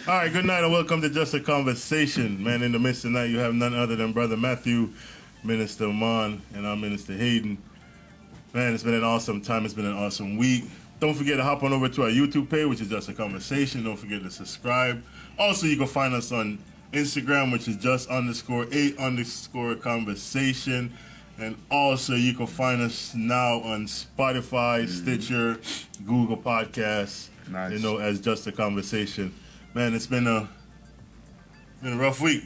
All right, good night and welcome to Just a Conversation. Man, in the midst of the night, you have none other than Brother Matthew, Minister Amon, and I'm Minister Hayden. Man, it's been an awesome time. It's been an awesome week. Don't forget to hop on over to our YouTube page, which is Just a Conversation. Don't forget to subscribe. Also, you can find us on Instagram, which is just_a_conversation. And also, you can find us now on Spotify, Stitcher, Google Podcasts, as Just a Conversation. Man, it's been a rough week.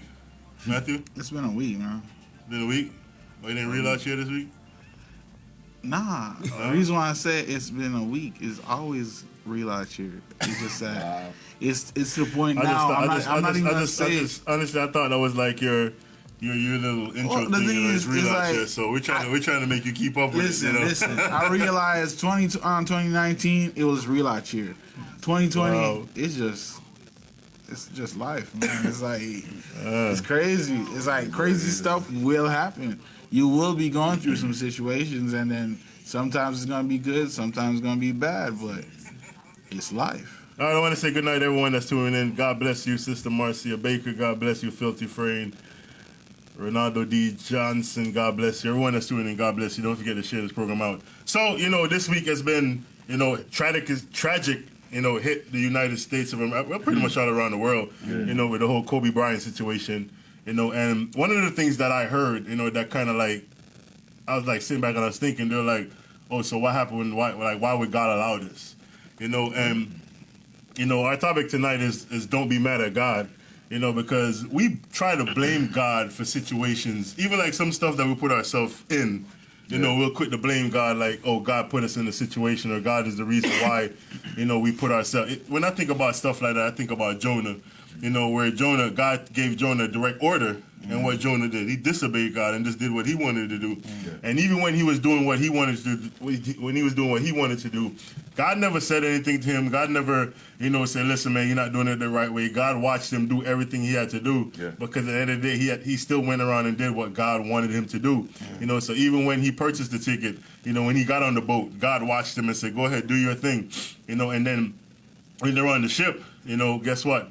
Matthew? It's been a week, man. Been a week? Oh, you didn't realize here this week? Nah. The reason why I said it's been a week is always realize here. It's just that it's to the point now. I'm not even gonna say it. Honestly, I thought that was like your little intro thing. It's like, here, so we're trying to make you keep up with it. Listen. I realized 2019 it was relaunch year. 2020 it's just life, man. It's like it's crazy. It's like crazy stuff will happen. You will be going through some situations, and then sometimes it's gonna be good, sometimes it's gonna be bad, but it's life. All right, I want to say good night to everyone that's tuning in. God bless you, Sister Marcia Baker. God bless you, Filthy Frame. Ronaldo D. Johnson, God bless you. Everyone that's tuning in, God bless you. Don't forget to share this program out. So, this week has been, tragic, hit the United States of America, pretty much all around the world, with the whole Kobe Bryant situation, and one of the things that I heard, that kind of like, I was like sitting back and I was thinking, they're like, oh, so what happened? Why would God allow this? Our topic tonight is don't be mad at God. Because we try to blame God for situations, even like some stuff that we put ourselves in. We'll quit to blame God like, oh, God put us in a situation, or God is the reason why, we put ourselves. When I think about stuff like that, I think about Jonah, where God gave Jonah a direct order, and what Jonah did, he disobeyed God and just did what he wanted to do. And even when he was doing what he wanted to do, God never said anything to him. God never, said, listen, man, you're not doing it the right way. God watched him do everything he had to do, because at the end of the day, he still went around and did what God wanted him to do. So even when he purchased the ticket, when he got on the boat, God watched him and said, go ahead, do your thing. And then when they're on the ship, guess what?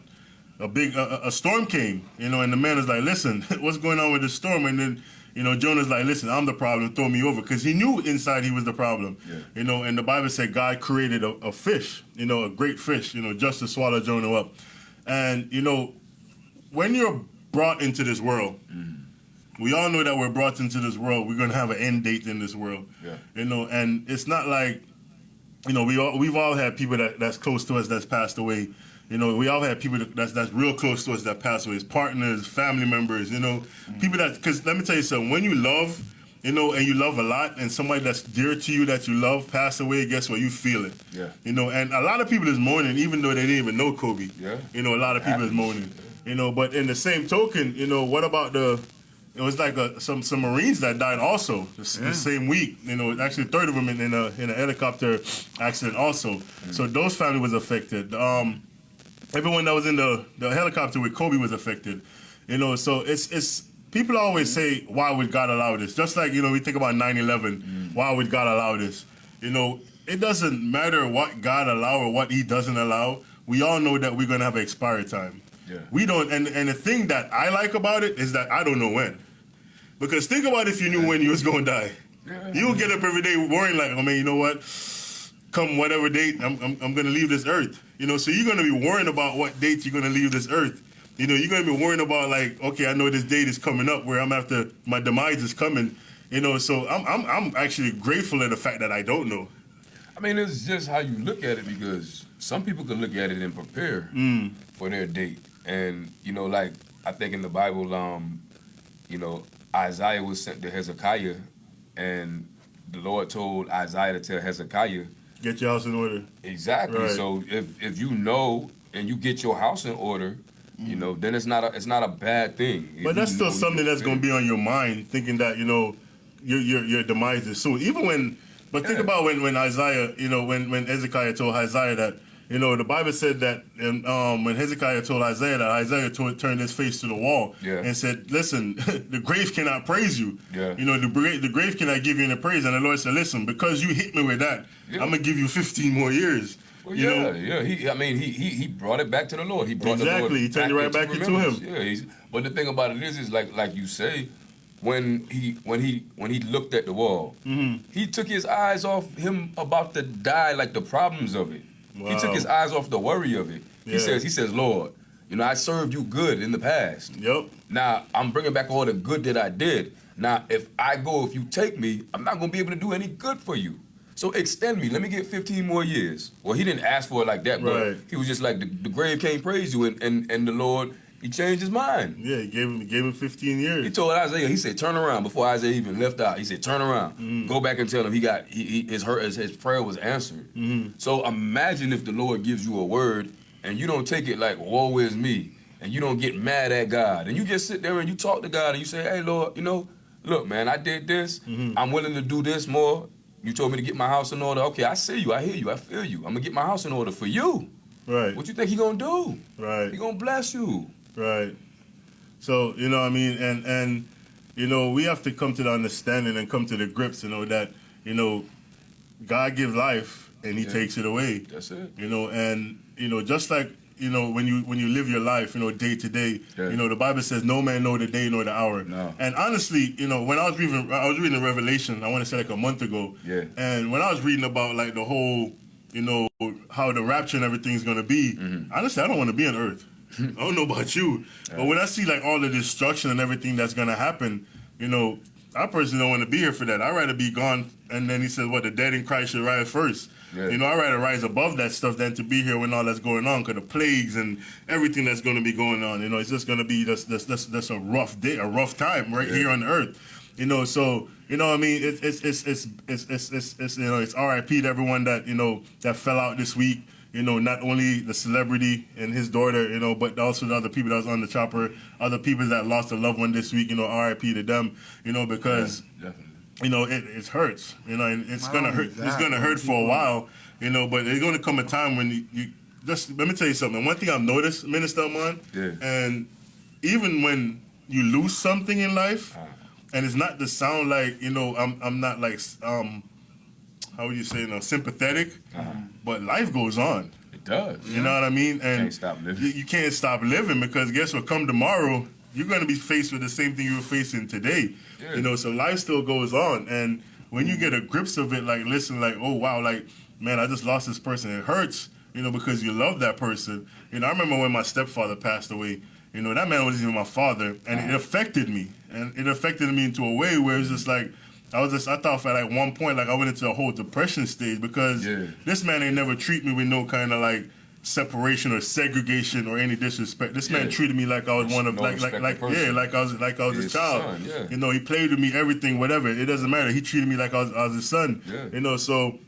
A storm came, and the man is like, listen, what's going on with the storm? And then, Jonah's like, listen, I'm the problem, throw me over. Because he knew inside he was the problem, and the Bible said God created a fish, a great fish, just to swallow Jonah up. And, when you're brought into this world, we all know that we're brought into this world, we're going to have an end date in this world, and it's not like, we've all had people that's close to us that's passed away. We all have people that's real close to us that pass away, partners, family members, people because let me tell you something, when you love, and you love a lot, and somebody that's dear to you that you love pass away, guess what? You feel it. And a lot of people is mourning, even though they didn't even know Kobe. A lot of people is mourning. But in the same token, what about it was like some Marines that died also the same week. Actually a third of them in a helicopter accident also. So those families was affected. Everyone that was in the helicopter with Kobe was affected, so it's people always say, why would God allow this? Just like, we think about 9/11, why would God allow this? It doesn't matter what God allow or what he doesn't allow. We all know that we're going to have an expiry time. We don't, and the thing that I like about it is that I don't know when. Because think about if you knew when you was going to die. You would get up every day worrying like, oh man, you know what? Come whatever date, I'm going to leave this earth. So you're going to be worrying about what date you're going to leave this earth. You're going to be worrying about like, okay, I know this date is coming up where my demise is coming. So I'm actually grateful at the fact that I don't know. I mean, it's just how you look at it, because some people could look at it and prepare for their date. And, like I think in the Bible, Isaiah was sent to Hezekiah, and the Lord told Isaiah to tell Hezekiah, get your house in order. Exactly. Right. So if you know and you get your house in order, then it's not a bad thing. But that's still something that's going to be on your mind, thinking that your demise is soon. But think about when Isaiah, when Hezekiah told Isaiah that, the Bible said that when Hezekiah told Isaiah that, Isaiah turned his face to the wall and said, listen, the grave cannot praise you. The grave cannot give you any praise. And the Lord said, listen, because you hit me with that, I'm going to give you 15 more years. Well, you know, He brought it back to the Lord. He brought the Lord he turned it right back into him. Yeah, but the thing about it is like you say, when he looked at the wall, he took his eyes off him about to die, like the problems of it. Wow. He took his eyes off the worry of it. Yeah. He says, Lord, I served you good in the past. Yep. Now I'm bringing back all the good that I did. Now if you take me, I'm not gonna be able to do any good for you. So extend me. Let me get 15 more years. Well, he didn't ask for it like that, but he was just like, the grave can't praise you, and the Lord, he changed his mind. Yeah, he gave him 15 years. He told Isaiah, he said, turn around. Before Isaiah even left out, he said, turn around. Go back and tell him his prayer was answered. So imagine if the Lord gives you a word and you don't take it like, woe is me, and you don't get mad at God, and you just sit there and you talk to God and you say, hey, Lord, look, man, I did this. I'm willing to do this more. You told me to get my house in order. Okay, I see you. I hear you. I feel you. I'm going to get my house in order for you. Right. What you think he going to do? Right. He going to bless you. Right. So, and we have to come to the understanding and come to the grips, that, God gives life and he takes it away. That's it. And, just like, when you live your life, day to day, the Bible says no man know the day nor the hour. No. And honestly, when I was reading Revelation, I want to say like a month ago. Yeah. And when I was reading about like the whole, how the rapture and everything's going to be, honestly, I don't want to be on earth. I don't know about you, but when I see like all the destruction and everything that's going to happen, I personally don't want to be here for that. I'd rather be gone. And then he says, the dead in Christ should rise first. Yeah. I'd rather rise above that stuff than to be here when all that's going on, because the plagues and everything that's going to be going on. It's just going to be that's a rough day, a rough time here on earth. So it's R.I.P. to everyone that that fell out this week. Not only the celebrity and his daughter, but also the other people that was on the chopper, other people that lost a loved one this week, R.I.P. to them, because, it hurts, and it's going to hurt. It's going to hurt for a while, but there's going to come a time when you just, let me tell you something. One thing I've noticed, Minister Amon, and even when you lose something in life, and it's not to sound like, I'm not like, how would you say, sympathetic, but life goes on. It does. You know what I mean? And can't stop living. You can't stop living, because guess what? Come tomorrow, you're going to be faced with the same thing you were facing today. Yeah. So life still goes on. And when you get a grips of it, like, listen, like, oh, wow, like, man, I just lost this person. It hurts, because you love that person. I remember when my stepfather passed away, that man wasn't even my father, and it affected me. And it affected me into a way where it was just like, I thought at like one point, like I went into a whole depression stage, because this man ain't never treat me with no kind of like separation or segregation or any disrespect. This man treated me like I was one of like I was his child. Son, he played with me, everything, whatever. It doesn't matter. He treated me like I was his son. Yeah. So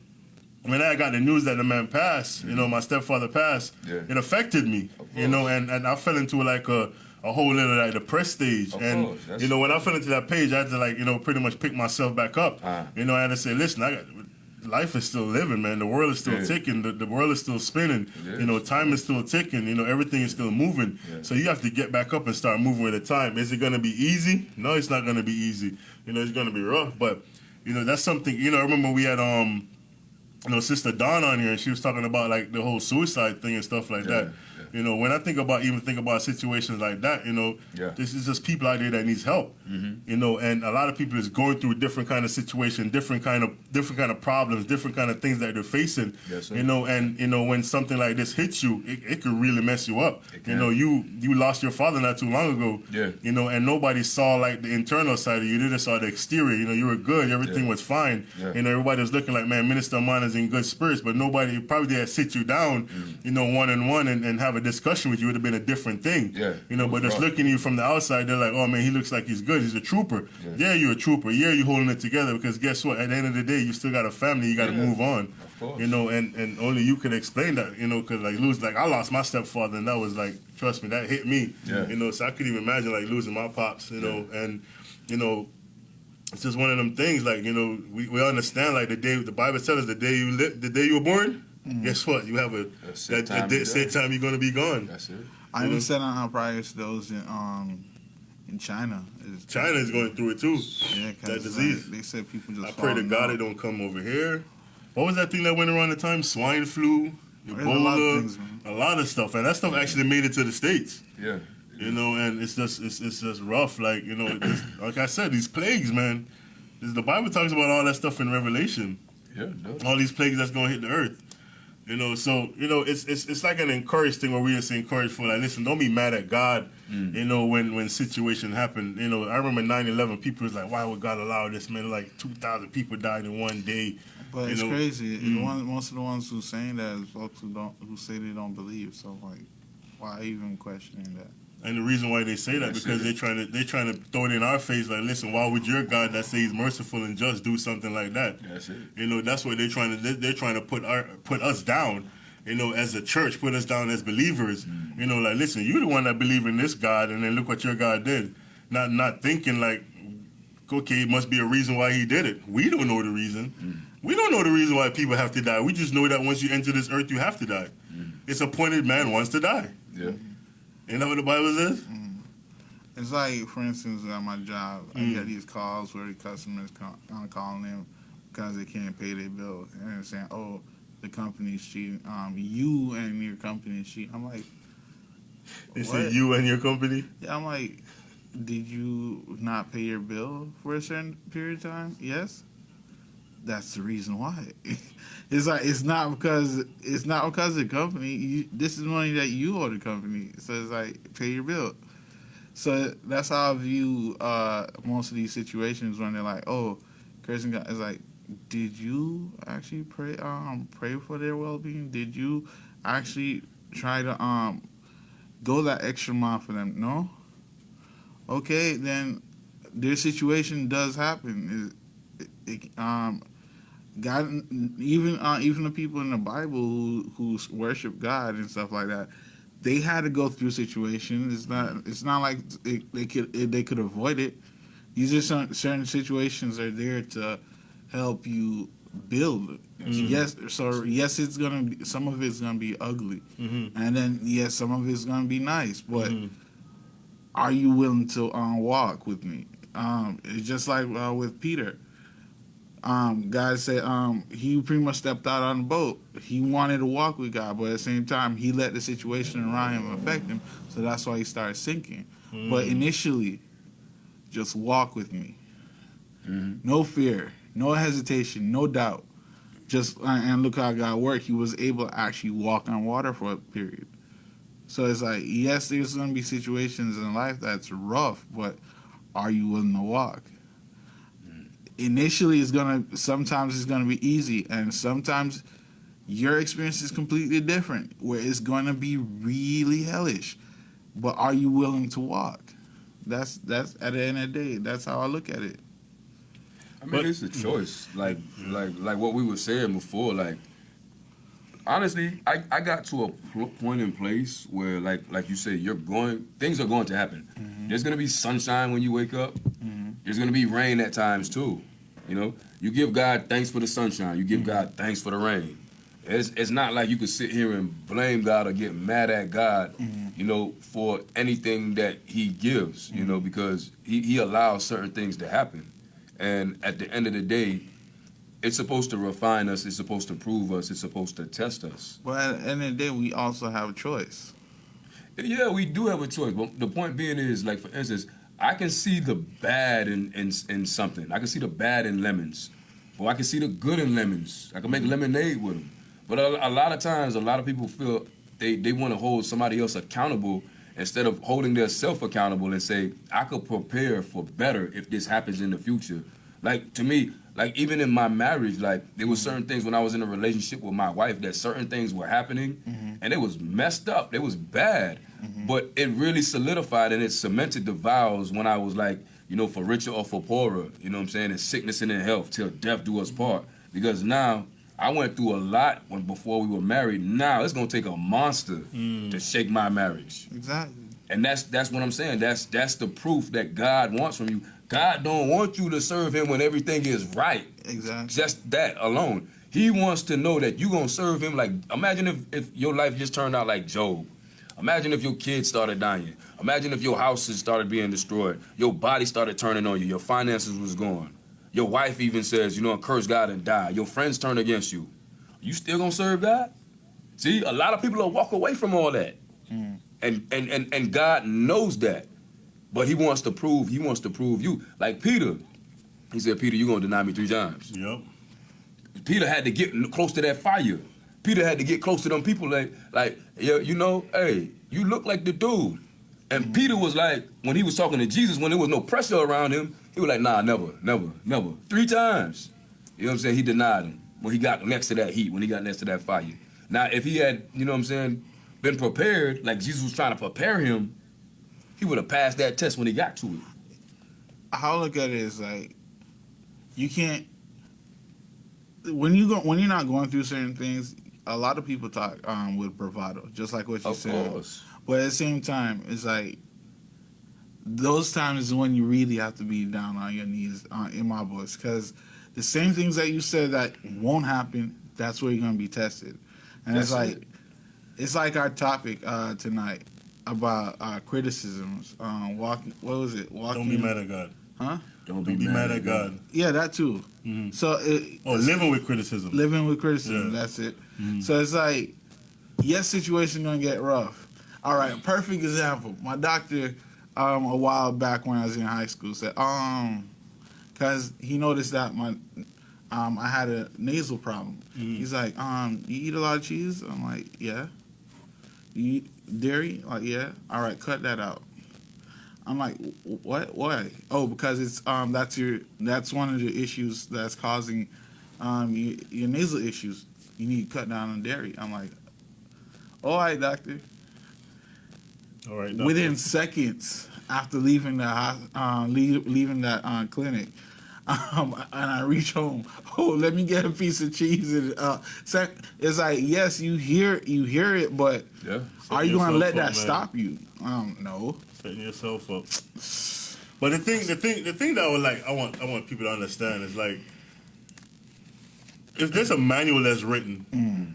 when I got the news that the man passed, my stepfather passed, it affected me. And I fell into like a whole little like depressed stage. When I fell into that page, I had to pretty much pick myself back up. I had to say, listen, life is still living, man. The world is still ticking. The world is still spinning. Time is still ticking. Everything is still moving. So you have to get back up and start moving with the time. Is it going to be easy? No, it's not going to be easy. It's going to be rough. But that's something. I remember we had Sister Dawn on here, and she was talking about like the whole suicide thing and stuff like that. When I think about situations like that, this is just people out there that needs help. And a lot of people is going through different kind of situation, different kind of problems, different kind of things that they're facing. Yes, sir. And when something like this hits you, it could really mess you up. You lost your father not too long ago. Yeah. And nobody saw like the internal side of you. They just saw the exterior. You were good, everything was fine. Yeah. Everybody was looking like, man, Minister Amon is in good spirits, but nobody probably had sit you down, one-on-one and have a discussion with you. Would have been a different thing. Yeah. But just looking at you from the outside, they're like, oh man, he looks like he's good. He's a trooper. Yeah, you're a trooper. Yeah, you're holding it together, because guess what? At the end of the day, you still got a family. You got to move on. Of course. And only you can explain that. Because I lost my stepfather, and that was like, trust me, that hit me. Yeah. So I couldn't even imagine like losing my pops. And it's just one of them things. Like we understand like the Bible tells us the day you were born. Guess what? You have a set time you're going to be gone. That's it. I even said on our prior to those in China. China is going through it too. Yeah, that disease. They said people just. I pray to God it don't come over here. What was that thing that went around the time? Swine flu. There's a lot of Ebola, things, man. a lot of stuff, and that stuff actually made it to the States. Yeah. You know, and it's just rough. Like, you know, like I said, these plagues, man. The Bible talks about all that stuff in Revelation. Yeah, it does. All these plagues that's gonna hit the earth. You know, so you know, it's like an encouraged thing where we just encourage for like, listen, don't be mad at God. You know, when situation happened. You know, I remember 9/11. People was like, why would God allow this? Man, like 2,000 people died in one day. But you it's know? crazy. Most of the ones who saying that is folks who say they don't believe. So like, why even questioning that? And the reason why they say that because they're trying to throw it in our face like, listen, why would your God that says he's merciful and just do something like that? That's it. You know, that's what they're trying to put us down. You know, as a church, put us down as believers. You know, like, listen, you're the one that believe in this God, and then look what your God did. Not thinking like, okay, it must be a reason why he did it. We don't know the reason. We don't know the reason why people have to die. We just know that once you enter this earth, you have to die. It's appointed man wants to die. Yeah. Ain't that what the Bible says? It's like, for instance, at my job, I get these calls where the customers calling them because they can't pay their bill, and they're saying, "Oh, the company's cheating. You and your company is cheating." I'm like, They what? say you and your company. Yeah, I'm like, did you not pay your bill for a certain period of time? Yes. That's the reason why. It's like it's not because of the company. This is money that you owe the company. So it's like, pay your bill. So that's how I view most of these situations when they're like, "Oh, cursing God." It's like, did you actually pray for their well-being? Did you actually try to go that extra mile for them? No. Okay, then their situation does happen. God, even the people in the Bible who worship God and stuff like that, they had to go through situations. It's not like they could avoid it. These are certain situations are there to help you build. Yes, so yes, it's gonna be, some of it's gonna be ugly, and then yes, some of it's gonna be nice. But are you willing to walk with me? It's just like with Peter. God said he pretty much stepped out on the boat. He wanted to walk with God, but at the same time, he let the situation around him affect him. So that's why he started sinking. But initially, just walk with me. No fear, no hesitation, no doubt. Just and look how God worked. He was able to actually walk on water for a period. So it's like, yes, there's going to be situations in life that's rough, but are you willing to walk? Initially, sometimes it's gonna be easy, and sometimes your experience is completely different, where it's gonna be really hellish. But are you willing to walk? That's at the end of the day. That's how I look at it. I mean, it's a choice. Like what we were saying before. Like, honestly, I got to a point in place where, like you said, things are going to happen. There's gonna be sunshine when you wake up. There's gonna be rain at times too. You know, you give God thanks for the sunshine. You give God thanks for the rain. It's not like you could sit here and blame God or get mad at God, you know, for anything that He gives. You know, because He allows certain things to happen, and at the end of the day, it's supposed to refine us. It's supposed to prove us. It's supposed to test us. But at the end of the day, we also have a choice. Yeah, we do have a choice. But the point being is, like, for instance, I can see the bad in something. I can see the bad in lemons. Or I can see the good in lemons. I can make lemonade with them. But a lot of times, a lot of people feel they want to hold somebody else accountable instead of holding their self accountable and say, I could prepare for better if this happens in the future. Like, to me, like, even in my marriage, like, there were certain things when I was in a relationship with my wife that certain things were happening, and it was messed up. It was bad. But it really solidified and it cemented the vows when I was like, you know, for richer or for poorer, you know what I'm saying, in sickness and in health, till death do us part. Because now, I went through a lot before we were married. Now, it's going to take a monster to shake my marriage. Exactly. And that's what I'm saying. That's the proof that God wants from you. God don't want you to serve Him when everything is right. Exactly. Just that alone. He wants to know that you're going to serve Him. Like, imagine if your life just turned out like Job. Imagine if your kids started dying. Imagine if your houses started being destroyed. Your body started turning on you. Your finances was gone. Your wife even says, you know, curse God and die. Your friends turn against you. You still going to serve God? See, a lot of people will walk away from all that. And God knows that. But he wants to prove you. Like Peter, he said, Peter, you're going to deny me 3 times. Yep. Peter had to get close to that fire. Peter had to get close to them people like you know, hey, you look like the dude. And Peter was like, when he was talking to Jesus, when there was no pressure around him, he was like, nah, never. 3 times. You know what I'm saying? He denied him when he got next to that heat, when he got next to that fire. Now, if he had, you know what I'm saying, been prepared, like Jesus was trying to prepare him, he would have passed that test when he got to it. How I look at it is like, you can't, when you're not going through certain things, a lot of people talk with bravado, just like what you said. Of course. But at the same time, it's like, those times is when you really have to be down on your knees, in my books, because the same things that you said that won't happen, that's where you're going to be tested. And it's like our topic tonight about criticisms. What was it? Don't be mad at God. Huh? Don't be mad at God. Yeah, that too. Mm-hmm. So living with criticism. Living with criticism. Yeah. That's it. Mm-hmm. So it's like, yes, situation gonna get rough. All right, perfect example. My doctor, a while back when I was in high school, said, because he noticed that I had a nasal problem. Mm-hmm. He's like, you eat a lot of cheese? I'm like, yeah. You eat dairy? Like, yeah. All right, cut that out. I'm like, what? Why? Oh, because it's that's one of the issues that's causing your nasal issues. You need to cut down on dairy. I'm like, all right, doctor. All right. Doctor. Within seconds after leaving that clinic, and I reach home. Oh, let me get a piece of cheese. And it's like, yes, you hear it, but are you going to let that stop you? No. Setting yourself up. But the thing that I want people to understand is like, if there's a manual that's written,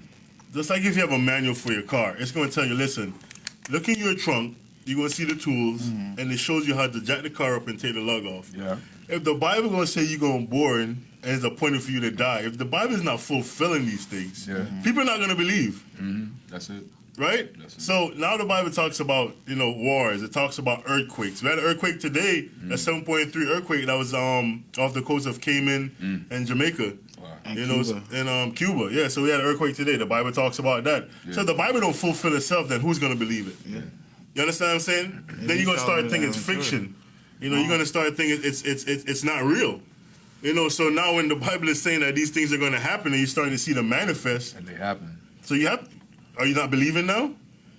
just like if you have a manual for your car, it's going to tell you, listen, look in your trunk, you're going to see the tools, and it shows you how to jack the car up and take the lug off. Yeah. If the Bible going to say you're going born and it's appointed for you to die, if the Bible is not fulfilling these things, people are not going to believe. That's it. Right? So now the Bible talks about, wars. It talks about earthquakes. We had an earthquake today, a 7.3 earthquake that was off the coast of Cayman and Jamaica. Wow. And Cuba. Yeah, so we had an earthquake today. The Bible talks about that. Yeah. So if the Bible don't fulfill itself, then who's going to believe it? Yeah. You understand what I'm saying? Then you're going to start thinking it's fiction. You're going to start thinking it's not real. So now when the Bible is saying that these things are going to happen and you're starting to see them manifest. And they happen. So are you not believing now?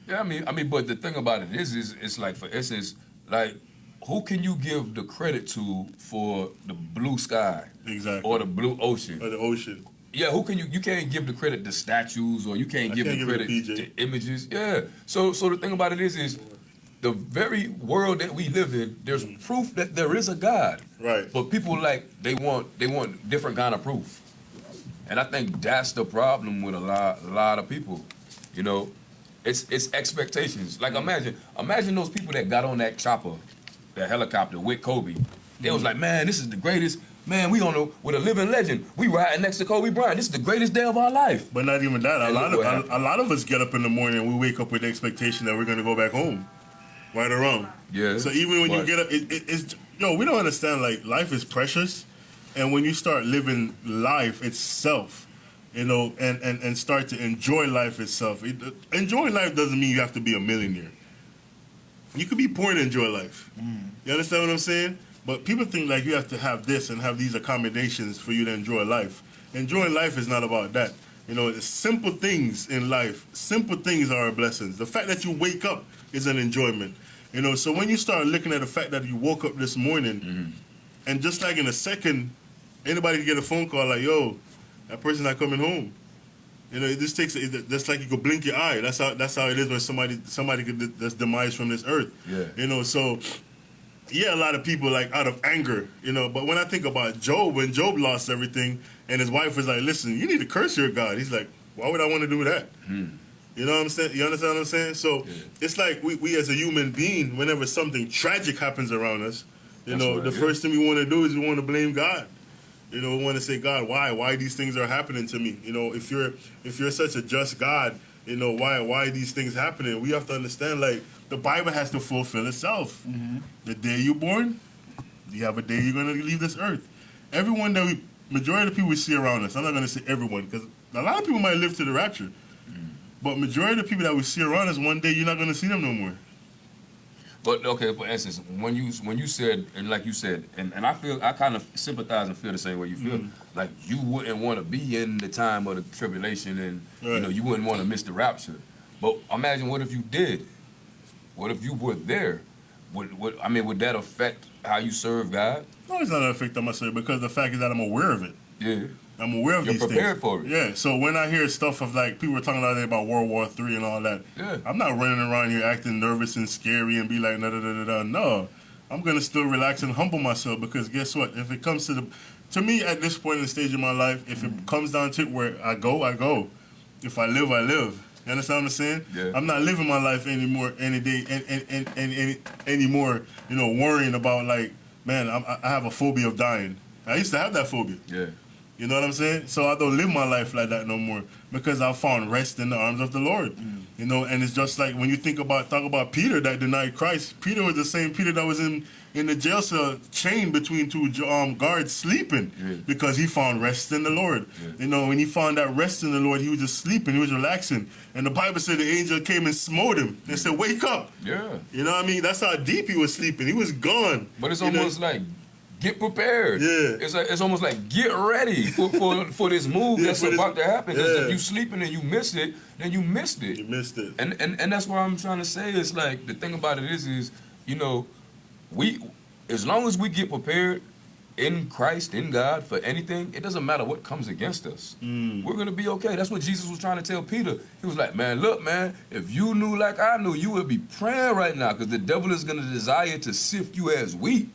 Yeah, I mean, but the thing about it is it's like, for instance, like, who can you give the credit to for the blue sky? Exactly. Or the blue ocean? Or the ocean. Yeah, who can you can't give the credit to statues, or you can't give the credit to images. Yeah. So the thing about it is the very world that we live in, there's proof that there is a God. Right. But people they want different kind of proof. And I think that's the problem with a lot of people. It's expectations. Like imagine those people that got on that chopper, that helicopter with Kobe. They was like, man, this is the greatest. Man, we with a living legend. We riding next to Kobe Bryant. This is the greatest day of our life. But not even that. A lot of us get up in the morning and we wake up with the expectation that we're going to go back home, right or wrong. Yeah. So even when you get up, it's we don't understand. Like, life is precious, and when you start living life itself, and start to enjoy life itself. Enjoying life doesn't mean you have to be a millionaire. You could be poor and enjoy life. You understand what I'm saying? But people think like you have to have this and have these accommodations for you to enjoy life. Enjoying life is not about that. Simple things in life, simple things are blessings. The fact that you wake up is an enjoyment. So when you start looking at the fact that you woke up this morning, and just like in a second, anybody can get a phone call like, yo, that person's not coming home. It just takes. That's like you could blink your eye. That's how it is when somebody that's demised from this earth. Yeah. So a lot of people like out of anger. But when I think about Job, when Job lost everything, and his wife was like, "Listen, you need to curse your God." He's like, "Why would I want to do that?" You know what I'm saying? You understand what I'm saying? So it's like we as a human being, whenever something tragic happens around us, the first thing we want to do is we want to blame God. We want to say, God, why these things are happening to me? If you're such a just God, You know, why these things happening? We have to understand, like, the Bible has to fulfill itself. The day you're born, you have a day you're going to leave this earth. Everyone majority of the people we see around us, I'm not going to say everyone, because a lot of people might live to the rapture. But majority of the people that we see around us, one day you're not going to see them no more. But okay, for instance, when you said, and like you said, and I kind of sympathize and feel the same way you feel. Like you wouldn't want to be in the time of the tribulation, and you know you wouldn't want to miss the rapture. But imagine, what if you did? What if you were there? Would that affect how you serve God? No, it's not going to affect my service, because the fact is that I'm aware of it. Yeah. I'm aware of these things. You're prepared for it. Yeah, so when I hear stuff of, like, people were talking about World War III and all that, I'm not running around here acting nervous and scary and be like, no. I'm going to still relax and humble myself, because guess what? If it comes to me at this point in the stage of my life, if it comes down to it where I go, I go. If I live, I live. You understand what I'm saying? Yeah. I'm not living my life anymore, anymore, you know, worrying about, like, man, I have a phobia of dying. I used to have that phobia. Yeah. You know what I'm saying? So I don't live my life like that no more, because I found rest in the arms of the Lord. You know, and it's just like when you talk about Peter that denied Christ. Peter was the same Peter that was in the jail cell, chained between two guards, sleeping, because he found rest in the Lord. You know, when he found that rest in the Lord, he was just sleeping, he was relaxing. And the Bible said the angel came and smote him and said, wake up. Yeah. You know what I mean? That's how deep he was sleeping. He was gone. But it's almost like, get prepared. Yeah. It's almost like, get ready for this move that's about to happen. Because if you sleeping and you miss it, then you missed it. You missed it. And that's what I'm trying to say. It's like, the thing about it is, you know, as long as we get prepared in Christ, in God, for anything, it doesn't matter what comes against us. We're going to be okay. That's what Jesus was trying to tell Peter. He was like, man, look, man, if you knew like I knew, you would be praying right now, because the devil is going to desire to sift you as wheat.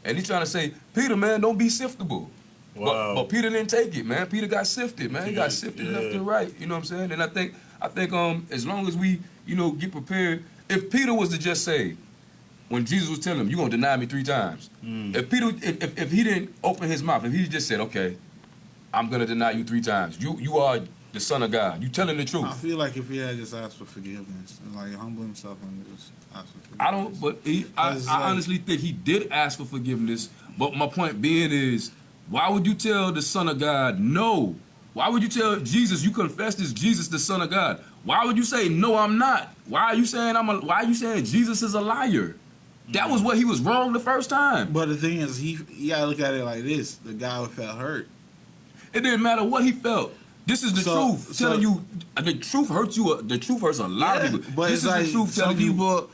And he's trying to say, Peter, man, don't be siftable. Wow. But Peter didn't take it, man. Peter got sifted, man. He got sifted left and right. You know what I'm saying? And I think as long as we, you know, get prepared, if Peter was to just say, when Jesus was telling him, you're going to deny me 3 times. If he didn't open his mouth, if he just said, okay, I'm going to deny you 3 times. You are the Son of God. You telling the truth. I feel like if he had just asked for forgiveness and like humble himself and just ask for forgiveness. I don't, but I honestly think he did ask for forgiveness. But my point being is, why would you tell the Son of God no? Why would you tell Jesus you confess this Jesus the Son of God? Why would you say no, I'm not? Why are you saying why are you saying Jesus is a liar? That was what he was wrong the first time. But the thing is, you gotta look at it like this: the guy felt hurt. It didn't matter what he felt. This is the truth. Telling you the truth hurts you. The truth hurts a lot of people. But this it's is like the truth some telling you. people,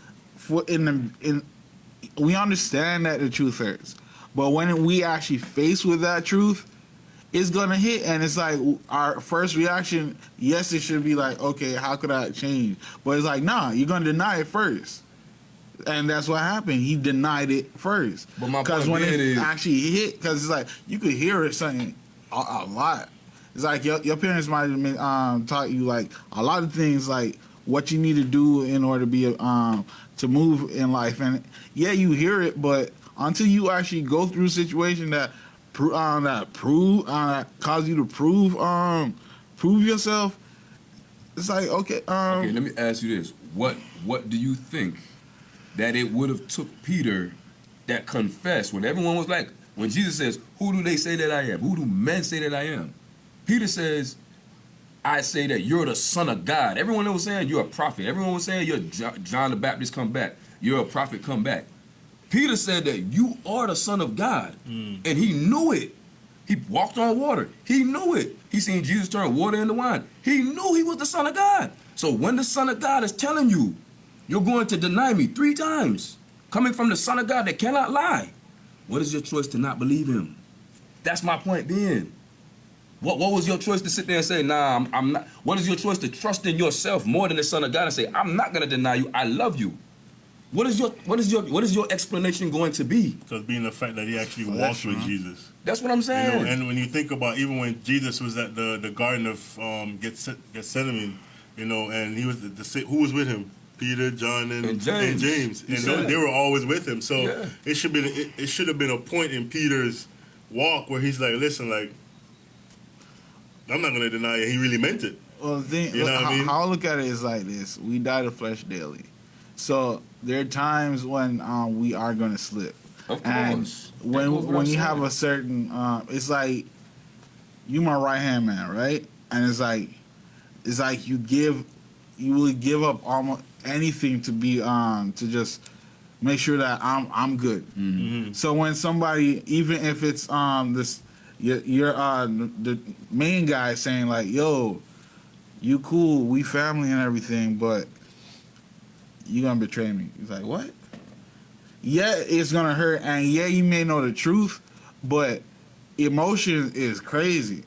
we understand that the truth hurts, but when we actually face with that truth, it's gonna hit, and it's like our first reaction. Yes, it should be like, okay, how could I change? But it's like, nah, you're gonna deny it first. And that's what happened. He denied it first. But my because point when it is, actually hit, because it's like you could hear it saying a lot. It's like your parents might have taught you like a lot of things, like what you need to do in order to be to move in life. And yeah, you hear it, but until you actually go through a situation that cause you to prove yourself, it's like okay. Okay, let me ask you this: What do you think that it would have took Peter that confessed when everyone was like, when Jesus says, who do they say that I am? Who do men say that I am? Peter says, I say that you're the Son of God. Everyone was saying you're a prophet. Everyone was saying you're John the Baptist come back. You're a prophet come back. Peter said that you are the Son of God. And he knew it. He walked on water. He knew it. He seen Jesus turn water into wine. He knew he was the Son of God. So when the Son of God is telling you, you're going to deny me 3 times, coming from the Son of God that cannot lie, what is your choice to not believe him? That's my point being. What was your choice to sit there and say, nah, I'm not? What is your choice to trust in yourself more than the Son of God and say, I'm not going to deny you, I love you? What is your explanation going to be? Because being the fact that he actually walked with Jesus. That's what I'm saying. You know, and when you think about even when Jesus was at the Garden of Gethsemane, you know, and he was who was with him? Peter, John, and James. And they were always with him. So it should have been a point in Peter's walk where he's like, listen, like, I'm not going to deny it. He really meant it. Well, the thing, You know what I mean? how I look at it is like this: we die to flesh daily, so there are times when we are gonna slip. Of And course. when you have a certain, it's like you my right hand man, right? And it's like you will give up almost anything to be to just make sure that I'm good. Mm-hmm. So when somebody, even if it's this you're the main guy saying like, yo, you cool, we family and everything, but you gonna betray me. He's like, what? Yeah, it's gonna hurt, and yeah, you may know the truth, but emotion is crazy,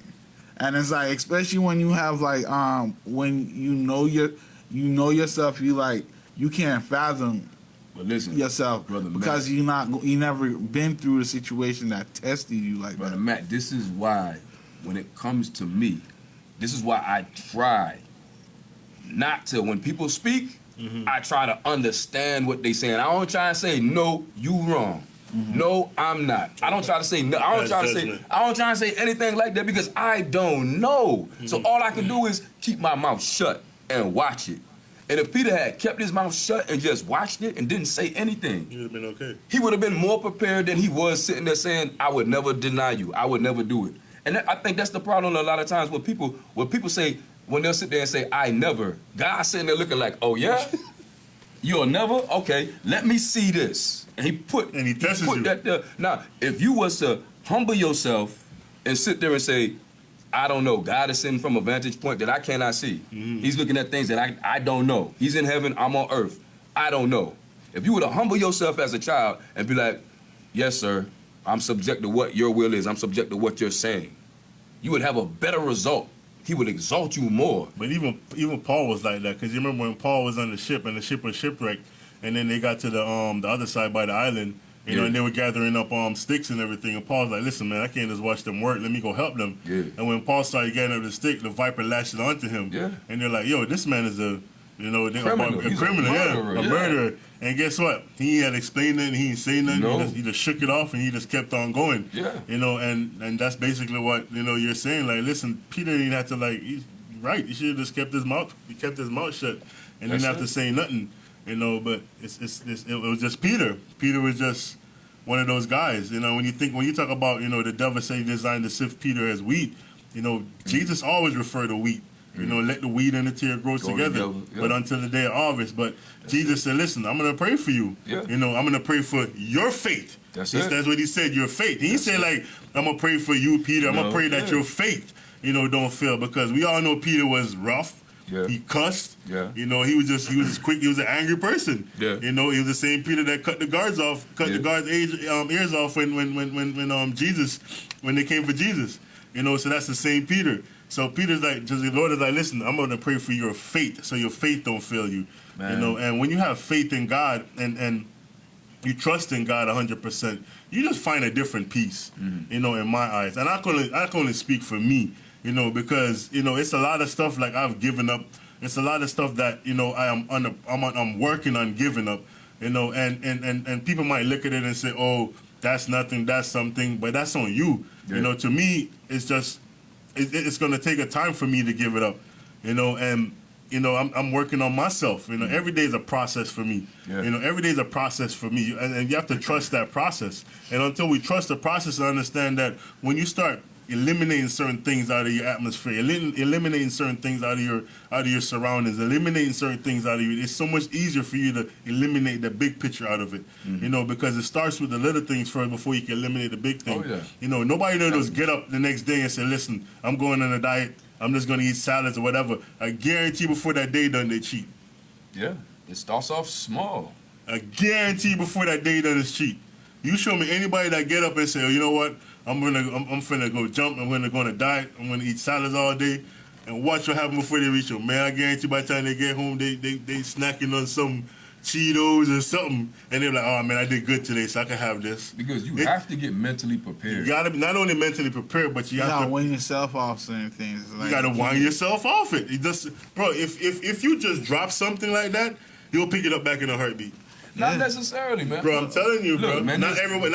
and it's like, especially when you have like when you know yourself, you can't fathom But listen, yourself Brother because Matt, you never been through a situation that tested you like Brother that. Matt, this is why when it comes to me, this is why I try not to, when people speak, I try to understand what they saying. I don't try to say, no, you wrong. No, I'm not. I don't try to say no. I don't try to say anything like that because I don't know. So all I can do is keep my mouth shut and watch it. And if Peter had kept his mouth shut and just watched it and didn't say anything, You'd have been okay. he would have been more prepared than he was sitting there saying, I would never deny you. I would never do it. And I think that's the problem a lot of times when people say, when they'll sit there and say, I never, God's sitting there looking like, oh yeah? You'll never? Okay, let me see this. And he tests you. that there. Now, if you was to humble yourself and sit there and say, I don't know, God is sitting from a vantage point that I cannot see. He's looking at things that I don't know. He's in heaven, I'm on earth. I don't know. If you were to humble yourself as a child and be like, yes, sir, I'm subject to what your will is. I'm subject to what you're saying. You would have a better result. He would exalt you more. But even Paul was like that, because you remember when Paul was on the ship and the ship was shipwrecked, and then they got to the other side by the island, you know, and they were gathering up sticks and everything. And Paul's like, listen, man, I can't just watch them work. Let me go help them. Yeah. And when Paul started getting up the stick, the viper lashed it onto him. Yeah. And they're like, yo, this man is a Criminal. He's a murderer, a yeah. murderer. And guess what? He had explained it, and he didn't say nothing. No. He just shook it off, and he just kept on going. Yeah. You know, and that's basically what you're saying. Like, listen, Peter didn't have to he's right. He should have just kept his mouth. He kept his mouth shut, and didn't have to say nothing. You know, but it was just Peter. Peter was just one of those guys. You know, when you talk about the devil said he designed to sift Peter as wheat. You know, Jesus always referred to wheat. You know, let the wheat and the tear grow together, yeah. but until the day of harvest. But Jesus said, listen, I'm going to pray for you. Yeah. You know, I'm going to pray for your faith. That's what he said, your faith. He said, I'm going to pray for you, Peter. I'm going to pray that your faith, don't fail. Because we all know Peter was rough. Yeah. He cussed. Yeah. You know, he was quick. He was an angry person. Yeah. You know, he was the same Peter that cut the guards ears off when they came for Jesus. You know, so that's the same Peter. So Peter's like, the Lord is like, listen, I'm going to pray for your faith, so your faith don't fail you. Man. You know, and when you have faith in God and you trust in God 100%, you just find a different peace. You know, in my eyes, and I can only speak for me. You know, because it's a lot of stuff like I've given up. It's a lot of stuff that I'm working on giving up. You know, and people might look at it and say, oh, that's nothing, that's something, but that's on you. Yeah. You know, to me, it's just. It's going to take a time for me to give it up, and I'm working on myself. Every day is a process for me. Yeah. Every day is a process for me, and you have to trust that process. And until we trust the process and understand that when you start eliminating certain things out of your atmosphere, eliminating certain things out of your surroundings, eliminating certain things out of you, it's so much easier for you to eliminate the big picture out of it. Because it starts with the little things first before you can eliminate the big thing. Oh, yeah. Nobody does get up the next day and say, listen, I'm going on a diet, I'm just going to eat salads or whatever. I guarantee before that day done, they cheat. Yeah, it starts off small. I guarantee before that day done is cheat. You show me anybody that get up and say, oh, you know what? I'm finna go jump. I'm gonna go on a diet. I'm gonna eat salads all day, and watch what happens before they reach home. Man, I guarantee by the time they get home, they snacking on some Cheetos or something, and they're like, oh man, I did good today, so I can have this. Because you have to get mentally prepared. You gotta be not only mentally prepared, but you have to wean yourself off certain things. You gotta wind yourself off it. Bro, if you just drop something like that, you'll pick it up back in a heartbeat. Not necessarily, man. Bro, I'm telling you, Look, bro. man, not everybody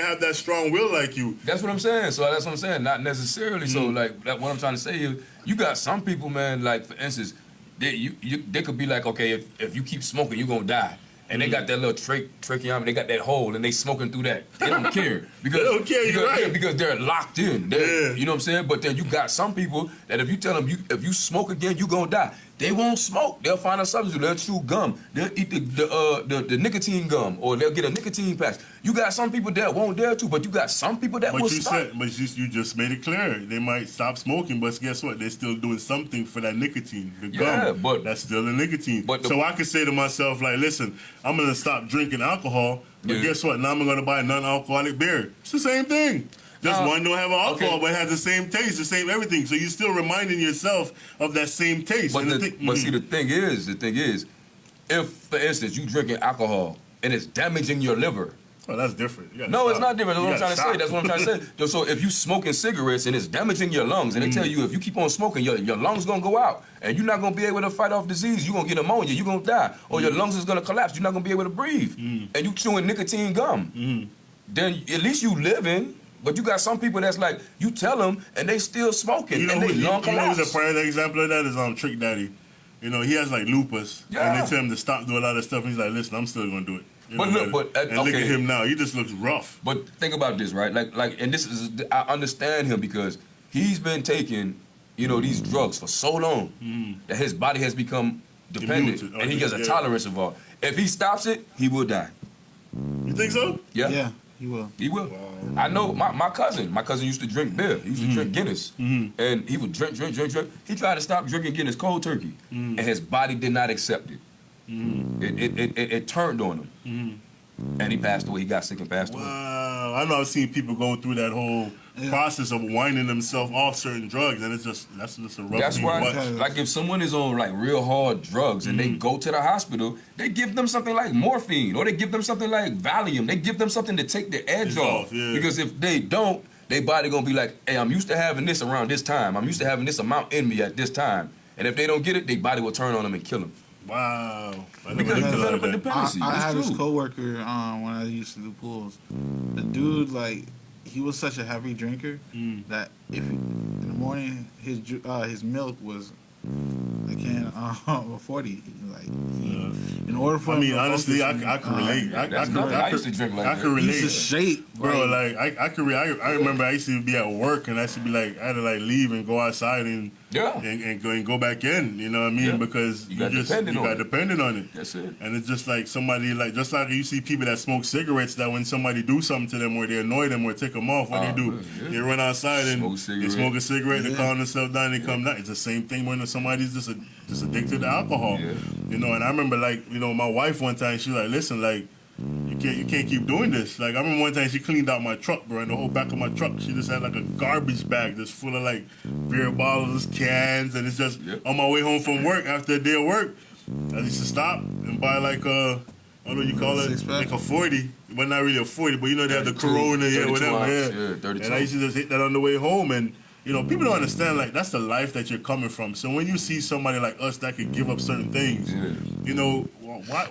have that strong will like you. That's what I'm saying. So that's what I'm saying. Not necessarily. So like what I'm trying to say is, you got some people, man. Like for instance, they could be like, okay, if you keep smoking, you're gonna die. And they got that little tracheotomy, they got that hole, and they smoking through that. They don't care. Because, They don't care, you're right. Because they're locked in. You know what I'm saying? But then you got some people that if you tell them, if you smoke again, you gonna die. They won't smoke. They'll find a substitute. They'll chew gum. They'll eat the nicotine gum, or they'll get a nicotine patch. You got some people that won't dare to, but you got some people that will stop. But you just made it clear. They might stop smoking, but guess what? They're still doing something for that nicotine. The gum, but that's still the nicotine. But so I can say to myself, like, listen, I'm gonna stop drinking alcohol, but guess what? Now I'm gonna buy a non-alcoholic beer. It's the same thing. Just one don't have alcohol, but it has the same taste, the same everything. So you're still reminding yourself of that same taste. But, see, the thing is, if, for instance, you drinking alcohol and it's damaging your liver. Oh, that's different. No, it's not different. That's what I'm trying to say. That's what I'm trying to say. So if you smoking cigarettes and it's damaging your lungs, and they tell you if you keep on smoking, your lungs gonna go out, and you're not gonna be able to fight off disease. You're gonna get pneumonia. You're gonna die, or your lungs is gonna collapse. You're not gonna be able to breathe, and you chewing nicotine gum. Then at least you living. But you got some people that's like, you tell them, and they still smoking, and they lung collapse. Who's a prime example of that is Trick Daddy. You know, he has like lupus, and they tell him to stop doing a lot of stuff, and he's like, listen, I'm still gonna do it. Look at him now. He just looks rough. But think about this, right? And this is, I understand him because he's been taking, these drugs for so long that his body has become dependent, and he has a tolerance of all. If he stops it, he will die. You think so? Yeah, he will. He will. Wow. I know my cousin. My cousin used to drink beer. He used to drink Guinness, and he would drink. He tried to stop drinking Guinness cold turkey, and his body did not accept it. It turned on him, and he passed away. He got sick and passed away. Wow, I know I've seen people going through that whole process of winding themselves off certain drugs, and that's just a rough That's thing why, to watch. like if someone is on like real hard drugs and they go to the hospital, they give them something like morphine, or they give them something like Valium. They give them something to take the edge off. Because if they don't, their body gonna be like, hey, I'm used to having this around this time. I'm used to having this amount in me at this time. And if they don't get it, their body will turn on them and kill them. Wow. Because you develop a dependency. I had this coworker when I used to do pools. The dude, like, he was such a heavy drinker that if in the morning his milk was a can of 40, like in order for him to honestly, focus, I can relate. I used to drink like that. I can relate. He's a shape, bro. Like I can. I remember I used to be at work and I used to be like, I had to like leave and go outside and go back in. You know what I mean? Because you got dependent on it. That's it. And it's just like somebody just like you see people that smoke cigarettes that when somebody do something to them or they annoy them or take them off, what they do? They run outside and they smoke a cigarette. They calm themselves down. They come down. It's the same thing when somebody's just addicted to alcohol. You know, and I remember my wife one time, she was like, listen, like, you can't keep doing this. Like, I remember one time she cleaned out my truck, bro, and the whole back of my truck, she just had like a garbage bag just full of like beer bottles, cans, and it's just on my way home from work after a day of work, I used to stop and buy like I don't know what you call it, like a 40, but not really a 40, but they have the Corona, whatever, 32. And I used to just hit that on the way home, and people don't understand, like, that's the life that you're coming from. So when you see somebody like us that can give up certain things,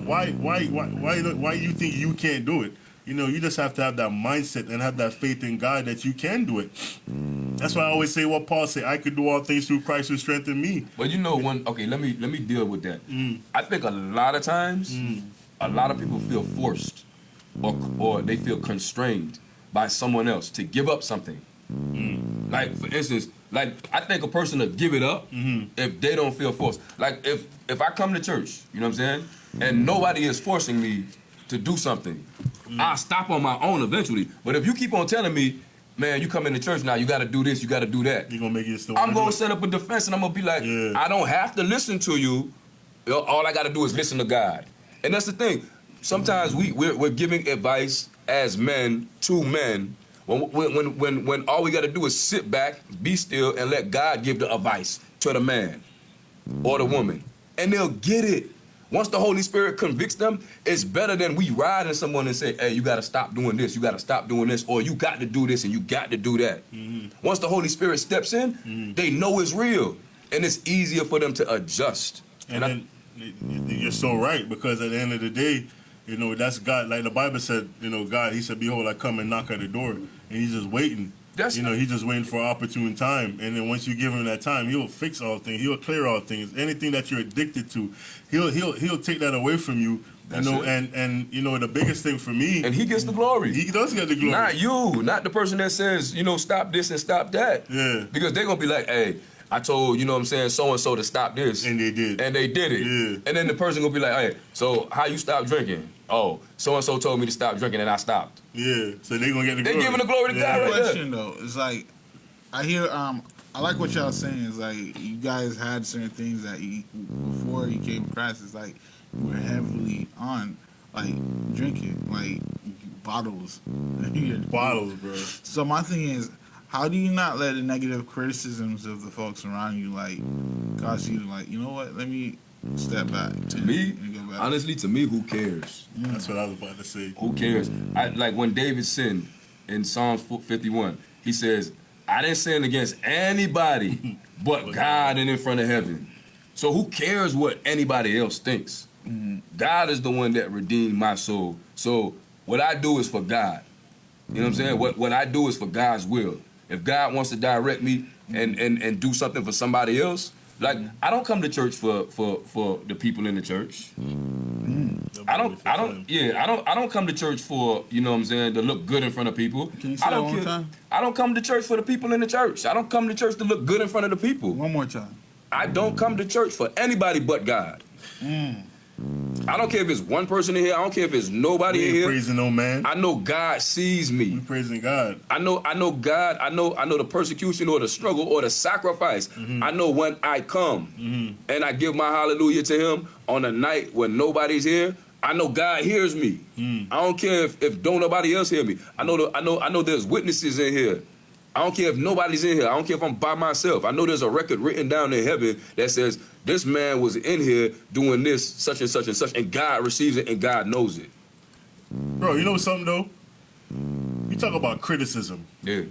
why you think you can't do it? You just have to have that mindset and have that faith in God that you can do it. That's why I always say what Paul said, I could do all things through Christ who strengthened me. But let me deal with that. I think a lot of times, a lot of people feel forced or they feel constrained by someone else to give up something. Like, for instance, like, I think a person will give it up if they don't feel forced. Like, if I come to church, you know what I'm saying, and nobody is forcing me to do something, I'll stop on my own eventually. But if you keep on telling me, man, you come into church now, you got to do this, you got to do that, you're gonna make it still. I'm going to set up a defense, and I'm going to be like, I don't have to listen to you. All I got to do is listen to God. And that's the thing. Sometimes we're giving advice as men to men, when all we got to do is sit back, be still, and let God give the advice to the man or the woman. And they'll get it. Once the Holy Spirit convicts them, it's better than we riding someone and say, hey, you got to stop doing this, you got to stop doing this, or you got to do this and you got to do that. Once the Holy Spirit steps in, they know it's real. And it's easier for them to adjust. And then you're so right, because at the end of the day, You know, that's God. Like the Bible said, you know, God, he said, behold, I come and knock at the door. And he's just waiting. You know, he's just waiting for an opportune time. And then once you give him that time, he'll fix all things. He'll clear all things. Anything that you're addicted to, he'll take that away from you. You know, and you know, the biggest thing for me, and he gets the glory. He does get the glory. Not you, not the person that says, you know, stop this and stop that. Yeah. Because they're gonna be like, hey, I told, you know what I'm saying, so and so to stop this. And they did. And they did it. Yeah. And then the person gonna be like, hey, so how you stop drinking? Oh, so and so told me to stop drinking and I stopped. Yeah. So they're gonna get the glory. They're giving the glory to God right there. Question though, it's like I hear I like what y'all saying. It's like you guys had certain things that before you came to Christ, it's like you were heavily on like drinking, like bottles. Bottles, bro. So my thing is, how do you not let the negative criticisms of the folks around you like cause you to like, you know what, let me step back. To me, honestly, to me, who cares? That's what I was about to say. Who cares? Like when David sinned in Psalms 51, he says, I didn't sin against anybody but God and in front of heaven. So who cares what anybody else thinks? God is the one that redeemed my soul. So what I do is for God. You know what I'm saying? What I do is for God's will. If God wants to direct me and do something for somebody else, like I don't come to church for the people in the church. I don't come to church for, you know what I'm saying, to look good in front of people. Can you say that one more time? I don't come to church for the people in the church. I don't come to church to look good in front of the people. One more time. I don't come to church for anybody but God. I don't care if it's one person in here. I don't care if it's nobody in here. Praising no man. I know God sees me. We praising God. I know God. I know the persecution or the struggle or the sacrifice. I know when I come and I give my hallelujah to him on a night when nobody's here. I know God hears me. I don't care if don't nobody else hear me. I know there's witnesses in here. I don't care if nobody's in here. I don't care if I'm by myself. I know there's a record written down in heaven that says this man was in here doing this, such and such and such, and God receives it and God knows it. Bro, you know something though? You talk about criticism. Yeah.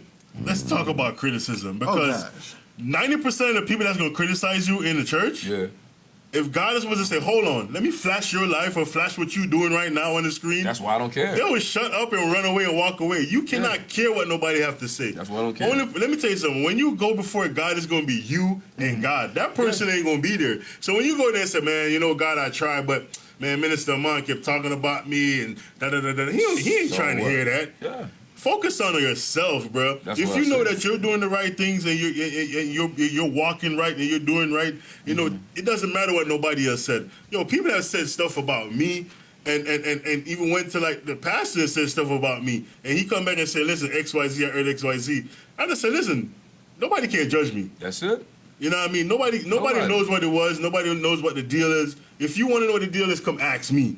Let's talk about criticism because 90% of the people that's gonna criticize you in the church, if God is supposed to say, hold on, let me flash your life or flash what you're doing right now on the screen. That's why I don't care. They will shut up and run away and walk away. You cannot care what nobody have to say. That's why I don't care. Let me tell you something. When you go before God, it's going to be you and God. That person ain't going to be there. So when you go there and say, man, you know, God, I tried, but man, Minister Amon kept talking about me and da-da-da-da. He ain't trying to hear that. Yeah. Focus on yourself, bro. That's if what you I know said. that you're doing the right things and you're walking right and you're doing right, you know, it doesn't matter what nobody else said. Yo, people have said stuff about me and even went to like the pastor and said stuff about me. And he come back and said, listen, XYZ, I heard XYZ. I just said, listen, nobody can judge me. That's it. You know what I mean? Nobody knows what it was. Nobody knows what the deal is. If you want to know what the deal is, come ask me.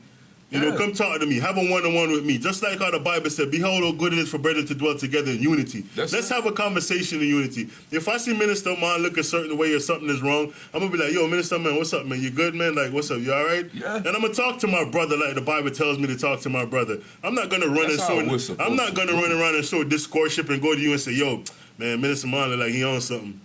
You know, come talk to me. Have a one-on-one with me. Just like how the Bible said, behold how good it is for brethren to dwell together in unity. Let's have a conversation in unity. If I see Minister Man look a certain way or something is wrong, I'm going to be like, yo, Minister Man, what's up, man? You good, man? Like, what's up? You all right? Yeah. And I'm going to talk to my brother like the Bible tells me to talk to my brother. I'm not going to run I'm not going to run around and show discourse and go to you and say, yo, man, Minister Man look like he on something.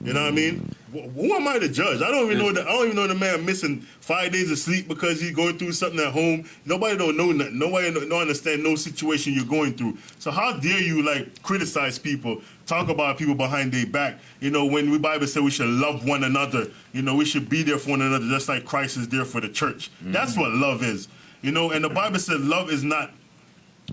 You know what I mean? Who am I to judge? I don't even know the man missing 5 days of sleep because he's going through something at home. Nobody don't know nothing. Nobody don't understand no situation you're going through. So how dare you like criticize people, talk about people behind their back? You know, when the Bible said we should love one another, you know, we should be there for one another just like Christ is there for the church. That's what love is. You know, and the Bible said love is not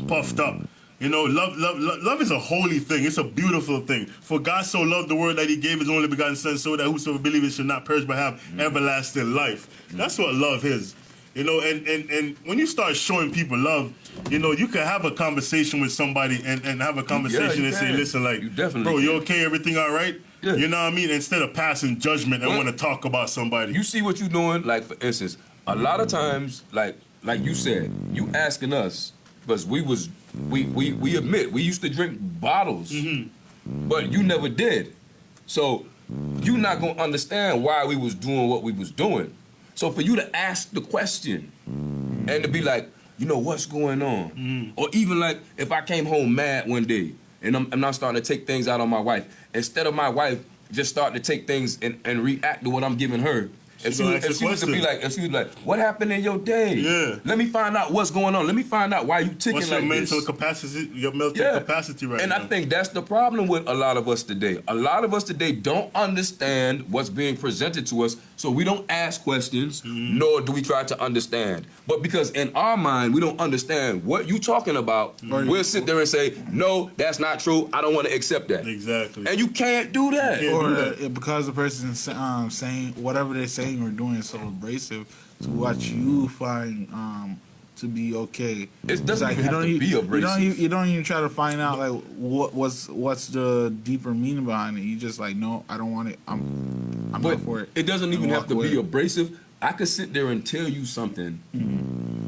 puffed up. You know, love is a holy thing. It's a beautiful thing. For God so loved the world that he gave his only begotten son so that whosoever believes should not perish but have everlasting life. That's what love is. You know, and when you start showing people love, you know, you can have a conversation with somebody and have a conversation and say, listen, like, bro, you okay? Everything all right? Yeah. You know what I mean? Instead of passing judgment and want to talk about somebody. You see what you're doing? Like, for instance, a lot of times, like you said, you asking us, because we admit we used to drink bottles, but you never did. So you're not gonna understand why we was doing what we was doing. So for you to ask the question and to be like, you know, what's going on? Or even like if I came home mad one day and I'm starting to take things out on my wife, instead of my wife just starting to take things and react to what I'm giving her, If she was to be like, what happened in your day? Yeah. Let me find out what's going on. Let me find out why you ticking What's like your mental this. capacity? Your mental capacity right and now. I think that's the problem with a lot of us today. A lot of us today don't understand what's being presented to us, so we don't ask questions, nor do we try to understand. But because in our mind we don't understand what you talking about, we'll sit there and say, no, that's not true. I don't want to accept that. Exactly. And you can't do that. Or because the person's saying whatever they're saying or doing is so abrasive to what you find to be okay. It doesn't even have to be abrasive. You don't even try to find out like what's the deeper meaning behind it. You just like, no, I don't want it. I'm not for it. It doesn't even have to away. be abrasive. I could sit there and tell you something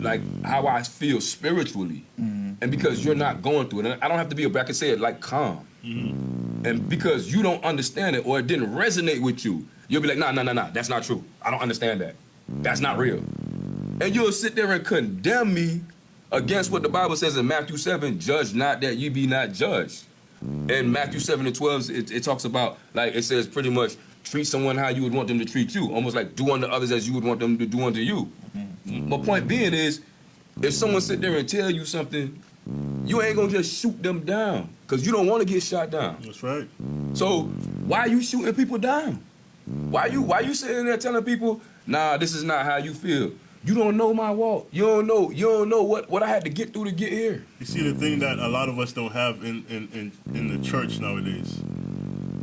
like how I feel spiritually, and because you're not going through it, and I don't have to be I can say it like calm. And because you don't understand it or it didn't resonate with you, you'll be like, nah, that's not true. I don't understand that. That's not real. And you'll sit there and condemn me against what the Bible says in Matthew 7, judge not that you be not judged. In Matthew 7 and 12, it talks about, like it says pretty much, treat someone how you would want them to treat you. Almost like do unto others as you would want them to do unto you. My point being is, if someone sit there and tell you something, you ain't gonna just shoot them down because you don't want to get shot down. That's right. So why are you shooting people down? Why you sitting there telling people, nah, this is not how you feel? You don't know my walk. You don't know what I had to get through to get here. You see, the thing that a lot of us don't have in the church nowadays,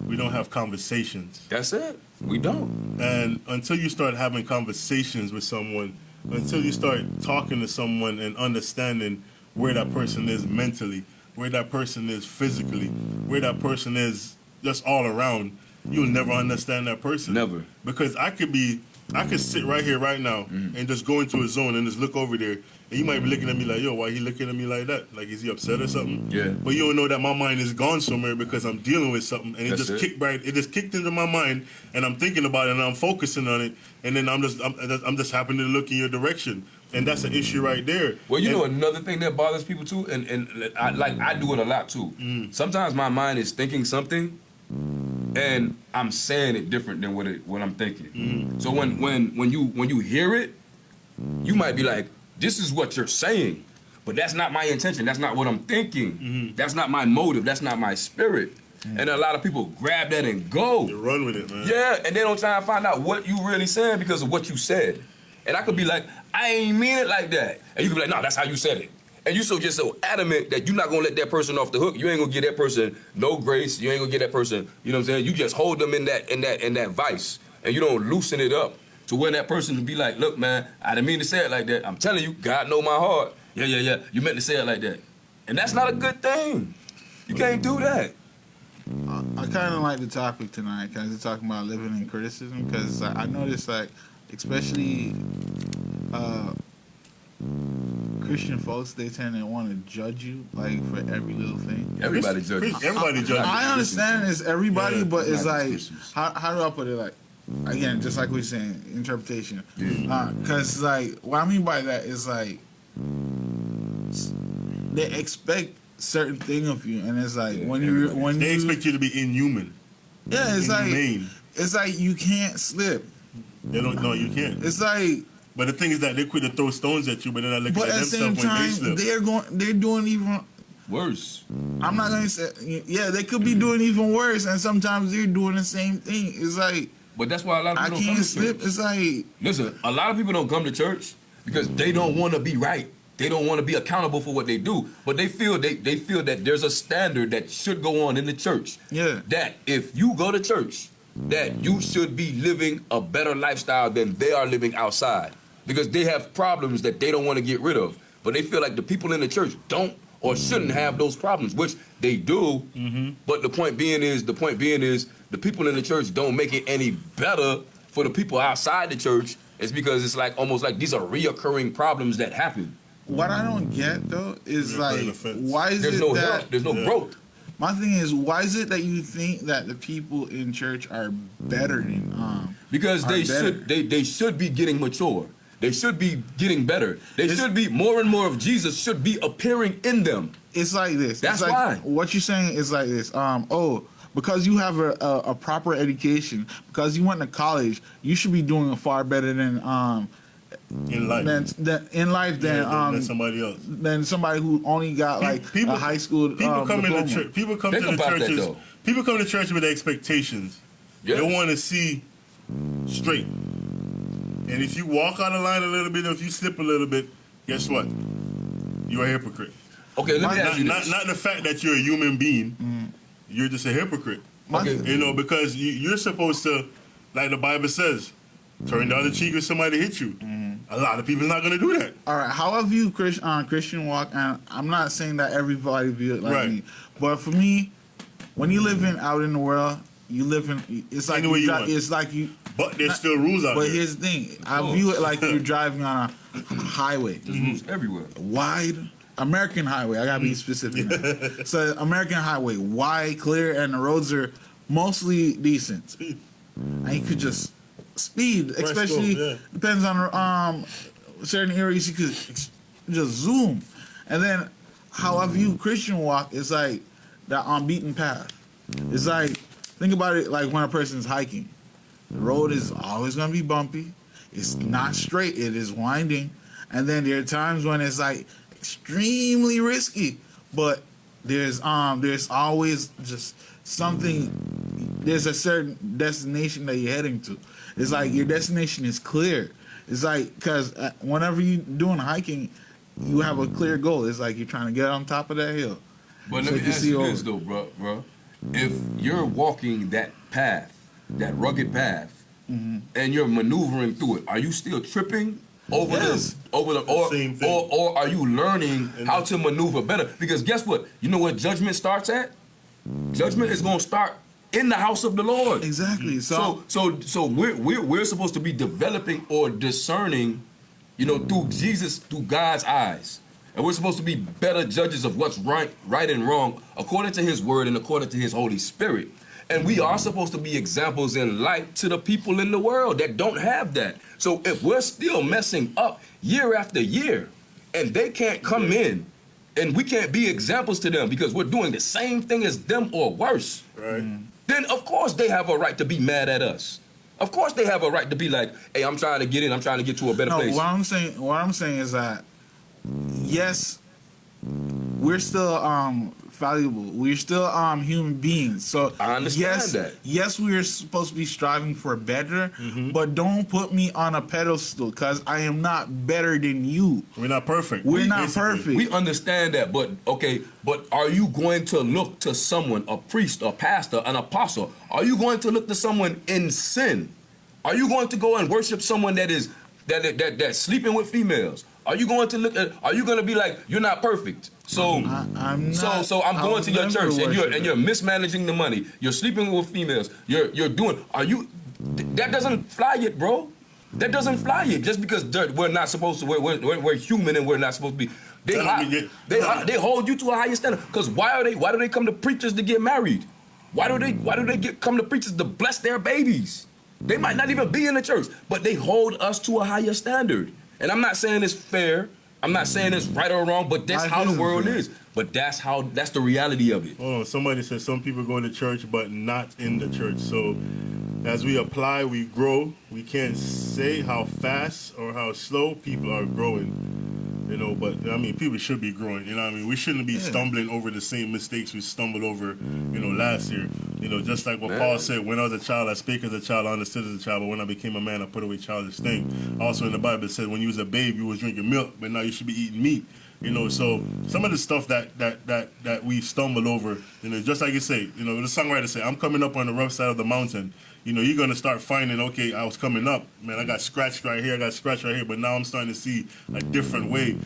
we don't have conversations. That's it. We don't. And until you start having conversations with someone, until you start talking to someone and understanding where that person is mentally, where that person is physically, where that person is just all around, you'll never understand that person. Never. Because I could sit right here right now and just go into a zone and just look over there, and you might be looking at me like, yo, why he looking at me like that? Like, is he upset or something? Yeah. But you don't know that my mind is gone somewhere because I'm dealing with something, and That's it just kicked into my mind, and I'm thinking about it, and I'm focusing on it, and then I'm just happening to look in your direction, and that's an issue right there. Well, you know another thing that bothers people too, and I do it a lot too. Sometimes my mind is thinking something, and I'm saying it different than what I'm thinking. So when you hear it, you might be like, this is what you're saying, but that's not my intention. That's not what I'm thinking. That's not my motive. That's not my spirit. And a lot of people grab that and go. You run with it, man. Yeah, and they don't try to find out what you really saying because of what you said. And I could be like, I ain't mean it like that. And you could be like, no, that's how you said it. And you just so adamant that you're not gonna let that person off the hook. You ain't gonna give that person no grace. You ain't gonna give that person, you know what I'm saying? You just hold them in that vice, and you don't loosen it up to where that person would be like, look, man, I didn't mean to say it like that. I'm telling you, God know my heart. Yeah. You meant to say it like that, and that's not a good thing. You can't do that. I kind of like the topic tonight because it's talking about living in criticism. Because I noticed, like, especially Christian folks, they tend to want to judge you, like, for every little thing. Everybody judges. Everybody judges. I understand it's everybody, Yeah, but it's not like, Christians. how do I put it? Like, again, just like we're saying, interpretation. Because, like, what I mean by that is, like, they expect certain thing of you, and it's like when They you expect you to be inhuman. yeah, inhumane. it's like you can't slip. They don't know you can't. It's like, But the thing is that they quit to throw stones at you, but then I look but at at the same themselves when they time, slip. they're doing even. Worse. I'm not gonna say, yeah, they could be doing even worse, and sometimes they're doing the same thing. It's like, But that's why a lot of I people don't come can't to slip. church. It's like, Listen, a lot of people don't come to church because they don't want to be right. They don't want to be accountable for what they do. But they feel that there's a standard that should go on in the church. Yeah. That if you go to church, that you should be living a better lifestyle than they are living outside. Because they have problems that they don't want to get rid of. But they feel like the people in the church don't or shouldn't have those problems, which they do. But the point being is the people in the church don't make it any better for the people outside the church. It's because it's like almost like these are reoccurring problems that happen. what I don't get though is You're like, playing offense. why is There's it no that help. There's no growth. my thing is, why is it that you think that the people in church are better than Because they should be getting mature. They should be getting better. They should be more and more of Jesus should be appearing in them. It's like this. That's it's like, why. What you're saying is like this. because you have a proper education, because you went to college, you should be doing far better than in life than somebody else. Than somebody who only got like a high school people come diploma. into church. People come Think to the about that, churches. though. People come to church with expectations. Yeah. They want to see straight. And if you walk out of line a little bit, or if you slip a little bit, guess what? You're a hypocrite. Okay, let me ask you this. Not the fact that you're a human being. You're just a hypocrite. Okay. You know, because you're supposed to, like the Bible says, turn the other cheek if somebody hits you. A lot of people's not going to do that. All right, how have you Christian walk? And I'm not saying that everybody view it like me, but for me, when you live out in the world, you live in. It's like it's like you. But there's still rules out there. But here's the thing: I view it like you're driving on a highway. There's rules everywhere. Wide American highway. I gotta be specific. Now. So American highway, wide, clear, and the roads are mostly decent. Speed. And you could just speed, Press especially go, yeah. depends on certain areas. You could just zoom, and then how I view Christian walk is like that unbeaten path. It's like think about it like when a person's hiking. The road is always gonna be bumpy. It's not straight. It is winding, and then there are times when it's like extremely risky. But there's always just something. There's a certain destination that you're heading to. It's like your destination is clear. It's like because whenever you're doing hiking, you have a clear goal. It's like you're trying to get on top of that hill. But So let you me ask you see this though, bro. If you're walking that path, that rugged path, and you're maneuvering through it, are you still tripping over Yes. Same thing. or are you learning how to maneuver better? Because guess what? You know where judgment starts at? Judgment is gonna start in the house of the Lord. Exactly. So So we're supposed to be developing or discerning, through Jesus, through God's eyes. And we're supposed to be better judges of what's right and wrong according to his word and according to his Holy Spirit. And we are supposed to be examples in light to the people in the world that don't have that. So if we're still messing up year after year and they can't come in and we can't be examples to them because we're doing the same thing as them or worse, Right. then of course they have a right to be mad at us. Of course they have a right to be like, hey, I'm trying to get in, I'm trying to get to a better no, place. what I'm saying is that yes, we're still valuable. We're still human beings. So I understand that. Yes, we are supposed to be striving for better, but don't put me on a pedestal because I am not better than you. We're not perfect. We're not Basically. perfect. We understand that, but are you going to look to someone, a priest, a pastor, an apostle? Are you going to look to someone in sin? Are you going to go and worship someone that's sleeping with females? Are you going to are you going to be like, you're not perfect? So I'm not. So I'm going to your church and worshiping. you're mismanaging the money. You're sleeping with females. You're doing. That doesn't fly it, bro. That doesn't fly it. Just because we're not supposed to. We're human and we're not supposed to be. They hold you to a higher standard. Because why do they come to preachers to get married? Why do they come to preachers to bless their babies? They might not even be in the church, but they hold us to a higher standard. And I'm not saying it's fair. I'm not saying it's right or wrong, but that's how the world is. But that's the reality of it. Oh, somebody said some people go to church but not in the church. So as we apply, we grow. We can't say how fast or how slow people are growing. But I mean, people should be growing. We shouldn't be stumbling over the same mistakes we stumbled over, last year. Just like what Paul said, when I was a child, I spake as a child, I understood as a child, but when I became a man, I put away childish thing. Also in the Bible, it said when you was a babe, you was drinking milk, but now you should be eating meat. So some of the stuff that we stumble over, just like you say, the songwriter said, I'm coming up on the rough side of the mountain. You're going to start finding, okay, I was coming up. Man, I got scratched right here, but now I'm starting to see a different way.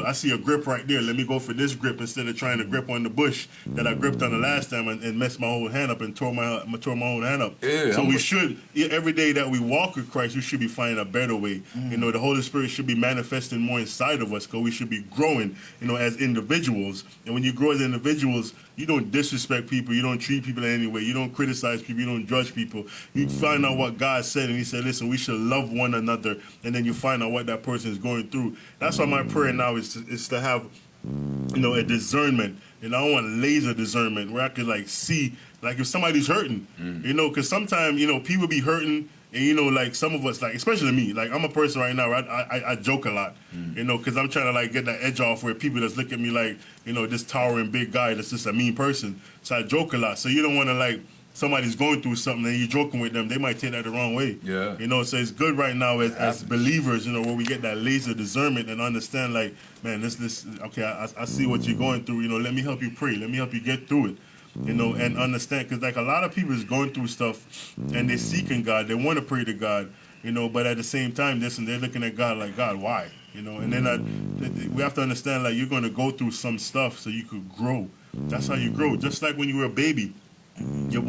I see a grip right there. Let me go for this grip instead of trying to grip on the bush that I gripped on the last time and messed my whole hand up and tore my whole hand up. Yeah, so we should, every day that we walk with Christ, we should be finding a better way. The Holy Spirit should be manifesting more inside of us because we should be growing, as individuals. And when you grow as individuals, you don't disrespect people. You don't treat people in any way. You don't criticize people. You don't judge people. You find out what God said, and he said, listen, we should love one another, and then you find out what that person is going through. That's why my prayer now is to have, a discernment. I want laser discernment where I could see Like if somebody's hurting, you know, because sometimes, you know, people be hurting. And, you know, like some of us, like, especially me, like I'm a person right now where I joke a lot, you know, because I'm trying to, like, get that edge off where people just look at me like, you know, this towering big guy that's just a mean person. So I joke a lot. So you don't want to, like, somebody's going through something and you're joking with them, they might take that the wrong way. Yeah. You know, so it's good right now as believers, you know, where we get that laser discernment and understand, like, man, this okay, I see what you're going through, you know, let me help you pray. Let me help you get through it. You know, and understand, because like a lot of people is going through stuff and they're seeking God, they want to pray to God, you know, but at the same time, they're looking at God like, God, why? You know, and then we have to understand, like, you're going to go through some stuff so you could grow. That's how you grow. Just like when you were a baby, your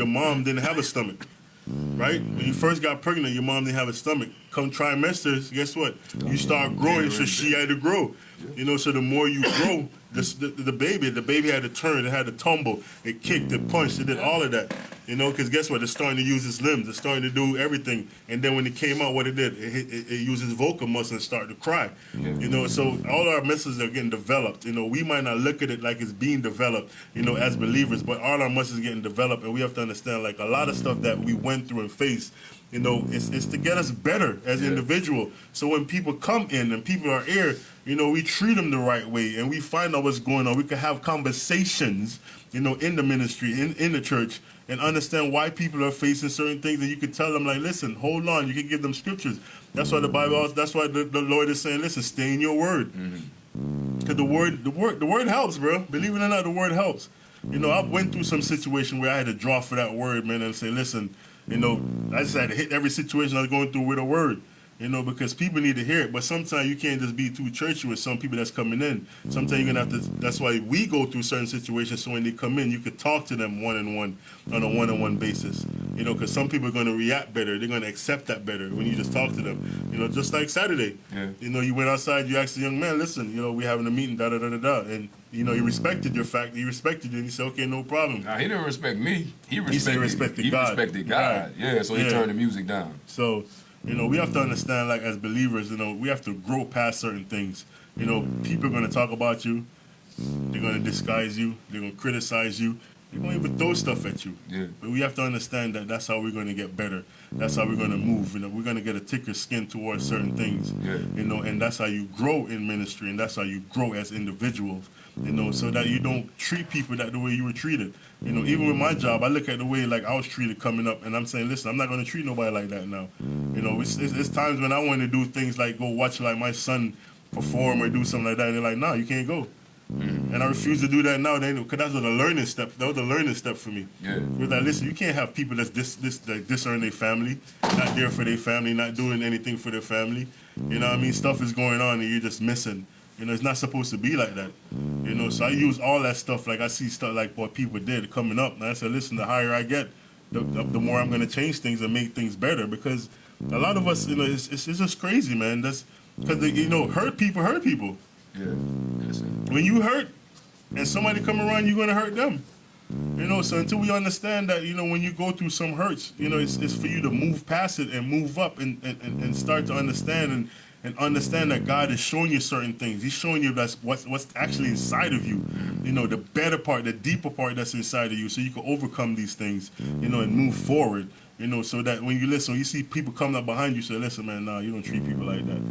mom didn't have a stomach, right? When you first got pregnant, your mom didn't have a stomach. Come trimesters, guess what? You start growing, so she had to grow. You know, so the more you grow, the baby had to turn, it had to tumble, it kicked, it punched, it did all of that. You know, because guess what? It's starting to use its limbs, it's starting to do everything. And then when it came out, what it did, it used its vocal muscles and started to cry. You know, so all our muscles are getting developed. You know, we might not look at it like it's being developed, you know, as believers, but all our muscles are getting developed, and we have to understand, like, a lot of stuff that we went through and faced, you know, it's to get us better as individual. So when people come in and people are here, you know, we treat them the right way and we find out what's going on. We can have conversations, you know, in the ministry, in the church, and understand why people are facing certain things. And you can tell them, like, listen, hold on. You can give them scriptures. That's why the Bible, that's why the Lord is saying, listen, stay in your word. Because the word helps, bro. Believe it or not, the word helps. You know, I went through some situation where I had to draw for that word, man, and say, listen, you know, I just had to hit every situation I was going through with a word, you know, because people need to hear it. But sometimes you can't just be too churchy with some people that's coming in. Sometimes you're going to have to, that's why we go through certain situations, so when they come in, you could talk to them one-on-one, on a one-on-one basis, you know, because some people are going to react better. They're going to accept that better when you just talk to them, you know, just like Saturday. You know, you went outside, you asked the young man, listen, you know, we having a meeting, da-da-da-da-da, and you know, he respected your fact. He respected you, and he said, "Okay, no problem." Nah, he didn't respect me. He respected God. He respected God. Yeah, so he turned the music down. So, you know, we have to understand, like, as believers, you know, we have to grow past certain things. You know, people are going to talk about you. They're going to disguise you. They're going to criticize you. They're going to even throw stuff at you. But we have to understand that that's how we're going to get better. That's how we're going to move. You know, we're going to get a thicker skin towards certain things. You know, and that's how you grow in ministry, and that's how you grow as individuals. You know, so that you don't treat people the way you were treated. You know, even with my job, I look at the way, like, I was treated coming up, and I'm saying, listen, I'm not going to treat nobody like that now. You know, it's times when I want to do things like go watch, like, my son perform or do something like that, and they're like, nah, you can't go. And I refuse to do that now, because that's a learning step. That was a learning step for me. It was like, listen, you can't have people that's disown their family, not there for their family, not doing anything for their family. You know what I mean? Stuff is going on, and you're just missing. You know, it's not supposed to be like that. You know, so I use all that stuff. Like, I see stuff like what people did coming up, and I said, listen, the higher I get, the more I'm going to change things and make things better. Because a lot of us, you know, it's just crazy, man. That's because, you know, hurt people. When you hurt and somebody come around, you're going to hurt them. You know, so until we understand that, you know, when you go through some hurts, you know, it's for you to move past it and move up and start to understand and understand that God is showing you certain things. He's showing you that's what's actually inside of you. You know, the better part, the deeper part that's inside of you, so you can overcome these things, you know, and move forward. You know, so that when you listen, you see people coming up behind you, say, listen, man, nah, you don't treat people like that.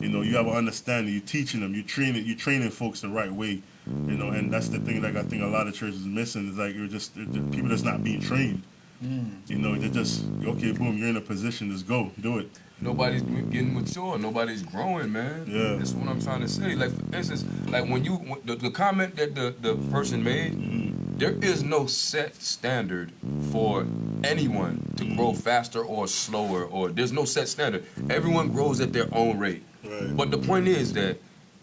You know, you have an understanding, you're teaching them, you're training folks the right way. You know, and that's the thing, like, I think a lot of churches is missing, is like, they're people that's not being trained. You know, they're just, okay, boom, you're in a position, just go, do it. Nobody's getting mature. Nobody's growing, man. That's what I'm trying to say. Like, for instance, like when the comment that the person made, there is no set standard for anyone to grow faster or slower, or there's no set standard. Everyone grows at their own rate. But the point is that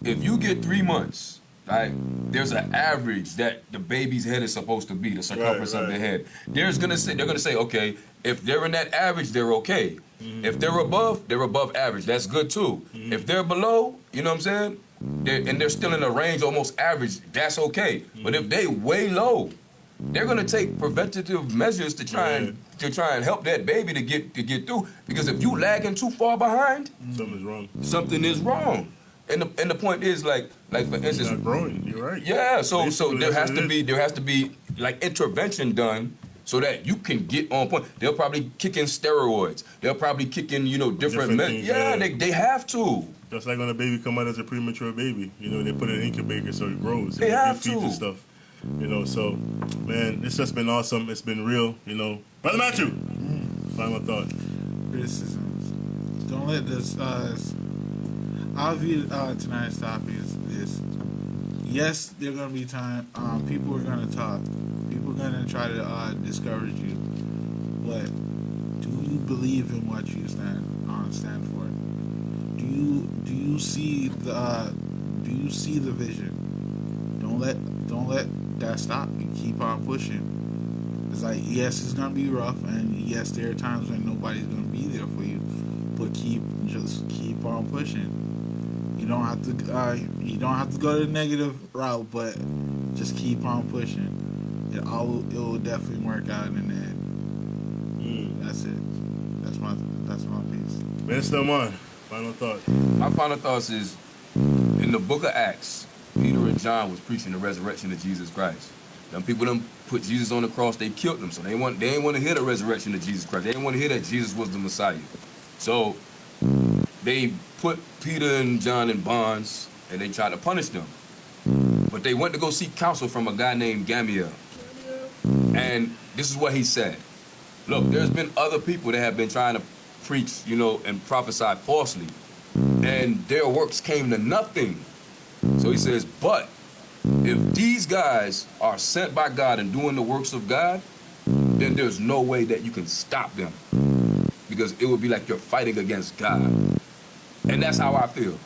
if you get 3 months, right, there's an average that the baby's head is supposed to be, the circumference of their head. They're gonna say, okay, if they're in that average, they're okay. If they're above average. That's good too. If they're below, you know what I'm saying? They're still in a range almost average, that's okay. But if they way low, they're gonna take preventative measures to try and help that baby to get through. Because if you lagging too far behind, something is wrong. And the point is, like for instance, not growing. You're right. Yeah. So there has to be like intervention done so that you can get on point. They'll probably kick in steroids. They'll probably kick in, different things, yeah, they have to. Just like when a baby come out as a premature baby, they put it in an incubator so it grows. They have feeds to. and stuff. So, man, it's just been awesome. It's been real, Brother Matthew, final thought. Criticisms. Don't let this. I'll view tonight's topic is yes, there are gonna be time. People are gonna talk. People are gonna try to discourage you. But do you believe in what you stand for? Do you see the vision? Don't let that stop you. Keep on pushing. It's like, yes, it's gonna be rough, and yes, there are times when nobody's gonna be there for you. But keep on pushing. You don't have to go the negative route, but just keep on pushing. It will definitely work out in the end. That's it. That's my piece. Minister Man, final thought. My final thoughts is, in the book of Acts, Peter and John was preaching the resurrection of Jesus Christ. Them people put Jesus on the cross, they killed him. So they didn't want to hear the resurrection of Jesus Christ. They didn't want to hear that Jesus was the Messiah. So they put Peter and John in bonds and they tried to punish them. But they went to go seek counsel from a guy named Gamaliel. And this is what he said. Look, there's been other people that have been trying to preach, and prophesy falsely. And their works came to nothing. So he says, but if these guys are sent by God and doing the works of God, then there's no way that you can stop them. Because it would be like you're fighting against God. And that's how I feel.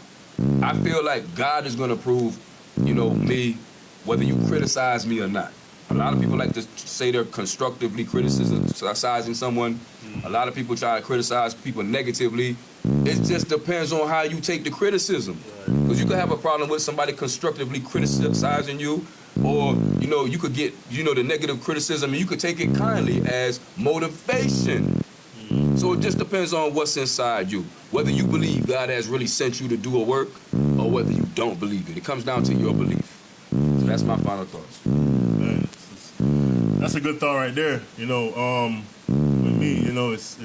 I feel like God is going to prove, me, whether you criticize me or not. A lot of people like to say they're constructively criticizing someone. A lot of people try to criticize people negatively. It just depends on how you take the criticism. Because you could have a problem with somebody constructively criticizing you, or, you could get, the negative criticism, and you could take it kindly as motivation. So it just depends on what's inside you. Whether you believe God has really sent you to do a work, or whether you don't believe it. It comes down to your belief. So that's my final thoughts. Man, that's a good thought right there. With me, it's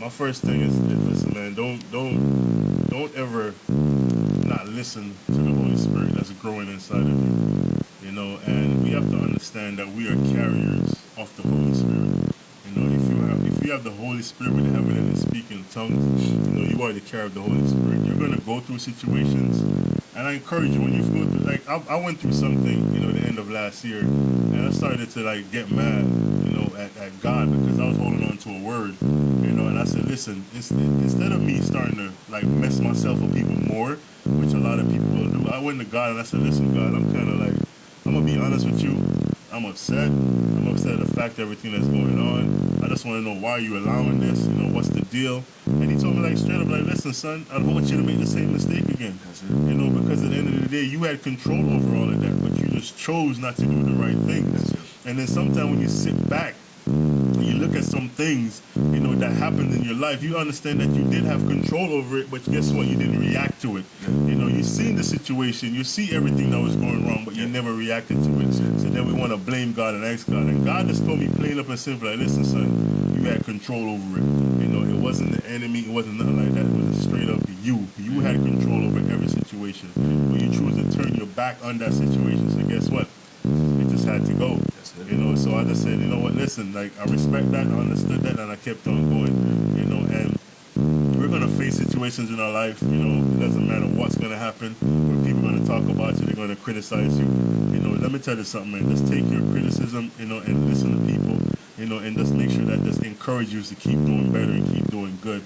my first thing is listen, man. Don't ever not listen to the Holy Spirit that's growing inside of you. And we have to understand that we are carriers of the Holy Spirit. If you have the Holy Spirit with heaven and speak in tongues, you are the carrier of the Holy Spirit. You're gonna go through situations, and I encourage you when you go through. Like I went through something, the end of last year, and I started to get mad, at God because I was holding on to a word, and I said, listen, instead of me starting to mess myself with people more, which a lot of people will do, I went to God and I said, listen, God, I'm gonna be honest with you. I'm upset. I'm upset at the fact of everything that's going on. I just want to know why you're allowing this. What's the deal? And he told me straight up, listen, son, I don't want you to make the same mistake again. Because at the end of the day, you had control over all of that, but you just chose not to do the right things. And then sometimes when you sit back, you look at some things, that happened in your life, you understand that you did have control over it, but guess what? You didn't react to it. You seen the situation, you see everything that was going wrong, but you never reacted to it. So then we want to blame God and ask God. And God just told me plain up and simple, listen, son, you had control over it. It wasn't the enemy, it wasn't nothing like that. It was straight up you. You had control over every situation. But you chose to turn your back on that situation. So guess what? It just had to go. So I just said, what, listen, I respect that, I understood that, and I kept on going, and we're going to face situations in our life, it doesn't matter what's going to happen, where people are going to talk about you, they're going to criticize you, let me tell you something, man, just take your criticism, and listen to people, and just make sure that just encourage you to keep doing better and keep doing good,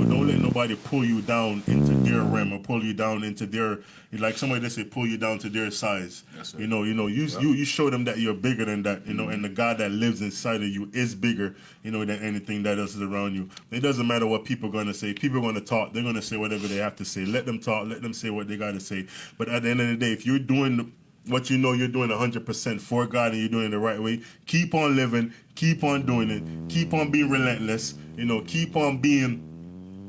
don't let nobody pull you down into their realm or pull you down into their, like somebody that say pull you down to their size. Yes, you show them that you're bigger than that, and the God that lives inside of you is bigger, than anything that else is around you. It doesn't matter what people are going to say. People are going to talk. They're going to say whatever they have to say. Let them talk. Let them say what they got to say. But at the end of the day, if you're doing what you're doing 100% for God and you're doing it the right way, keep on living, keep on doing it, keep on being relentless, keep on being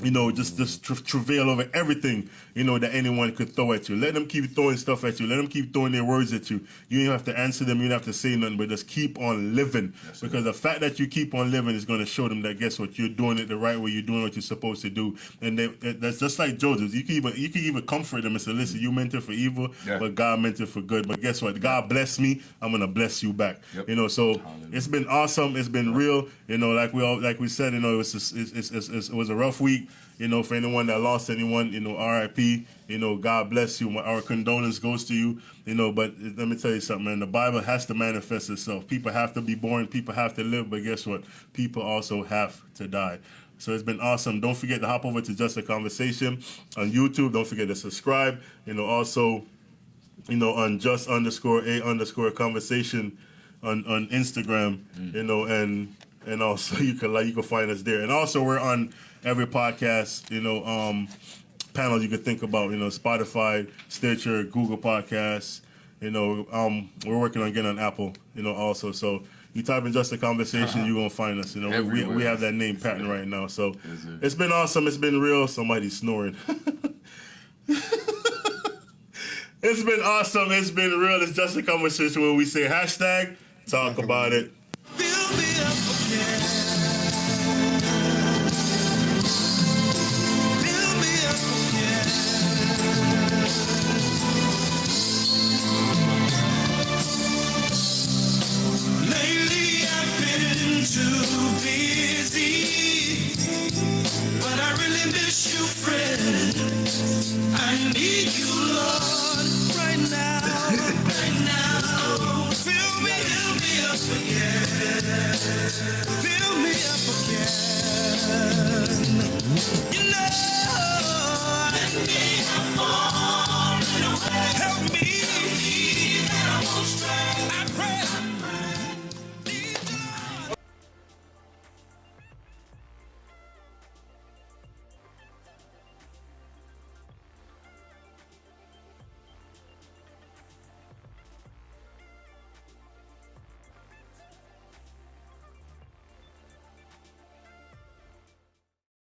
just travail over everything, that anyone could throw at you. Let them keep throwing stuff at you. Let them keep throwing their words at you. You don't have to answer them. You don't have to say nothing, but just keep on living. Yes, because the fact that you keep on living is going to show them that, guess what, you're doing it the right way. You're doing what you're supposed to do. And that's just like Joseph. You can even comfort them and say, listen, you meant it for evil, but God meant it for good. But guess what? God bless me. I'm going to bless you back. Yep. So hallelujah. It's been awesome. It's been real. Like we said, it was a rough week. For anyone that lost anyone, RIP, God bless you. Our condolence goes to you, but let me tell you something, man. The Bible has to manifest itself. People have to be born. People have to live. But guess what? People also have to die. So it's been awesome. Don't forget to hop over to Just a Conversation on YouTube. Don't forget to subscribe. Also, on just_a_conversation on Instagram, and also you can find us there. And also we're on every podcast, panel you could think about, Spotify, Stitcher, Google Podcasts, we're working on getting on Apple, also. So you type in Just a Conversation, you're going to find us. We have that name pattern right now. So it's been awesome. It's been real. Somebody's snoring. It's been awesome. It's been real. It's Just a Conversation where we say hashtag talk about it. Fill me up again. Fill me up again. Lately I've been too busy, but I really miss you, friend. I need you, Lord, right now, right now. Fill me up again. Fill me up again.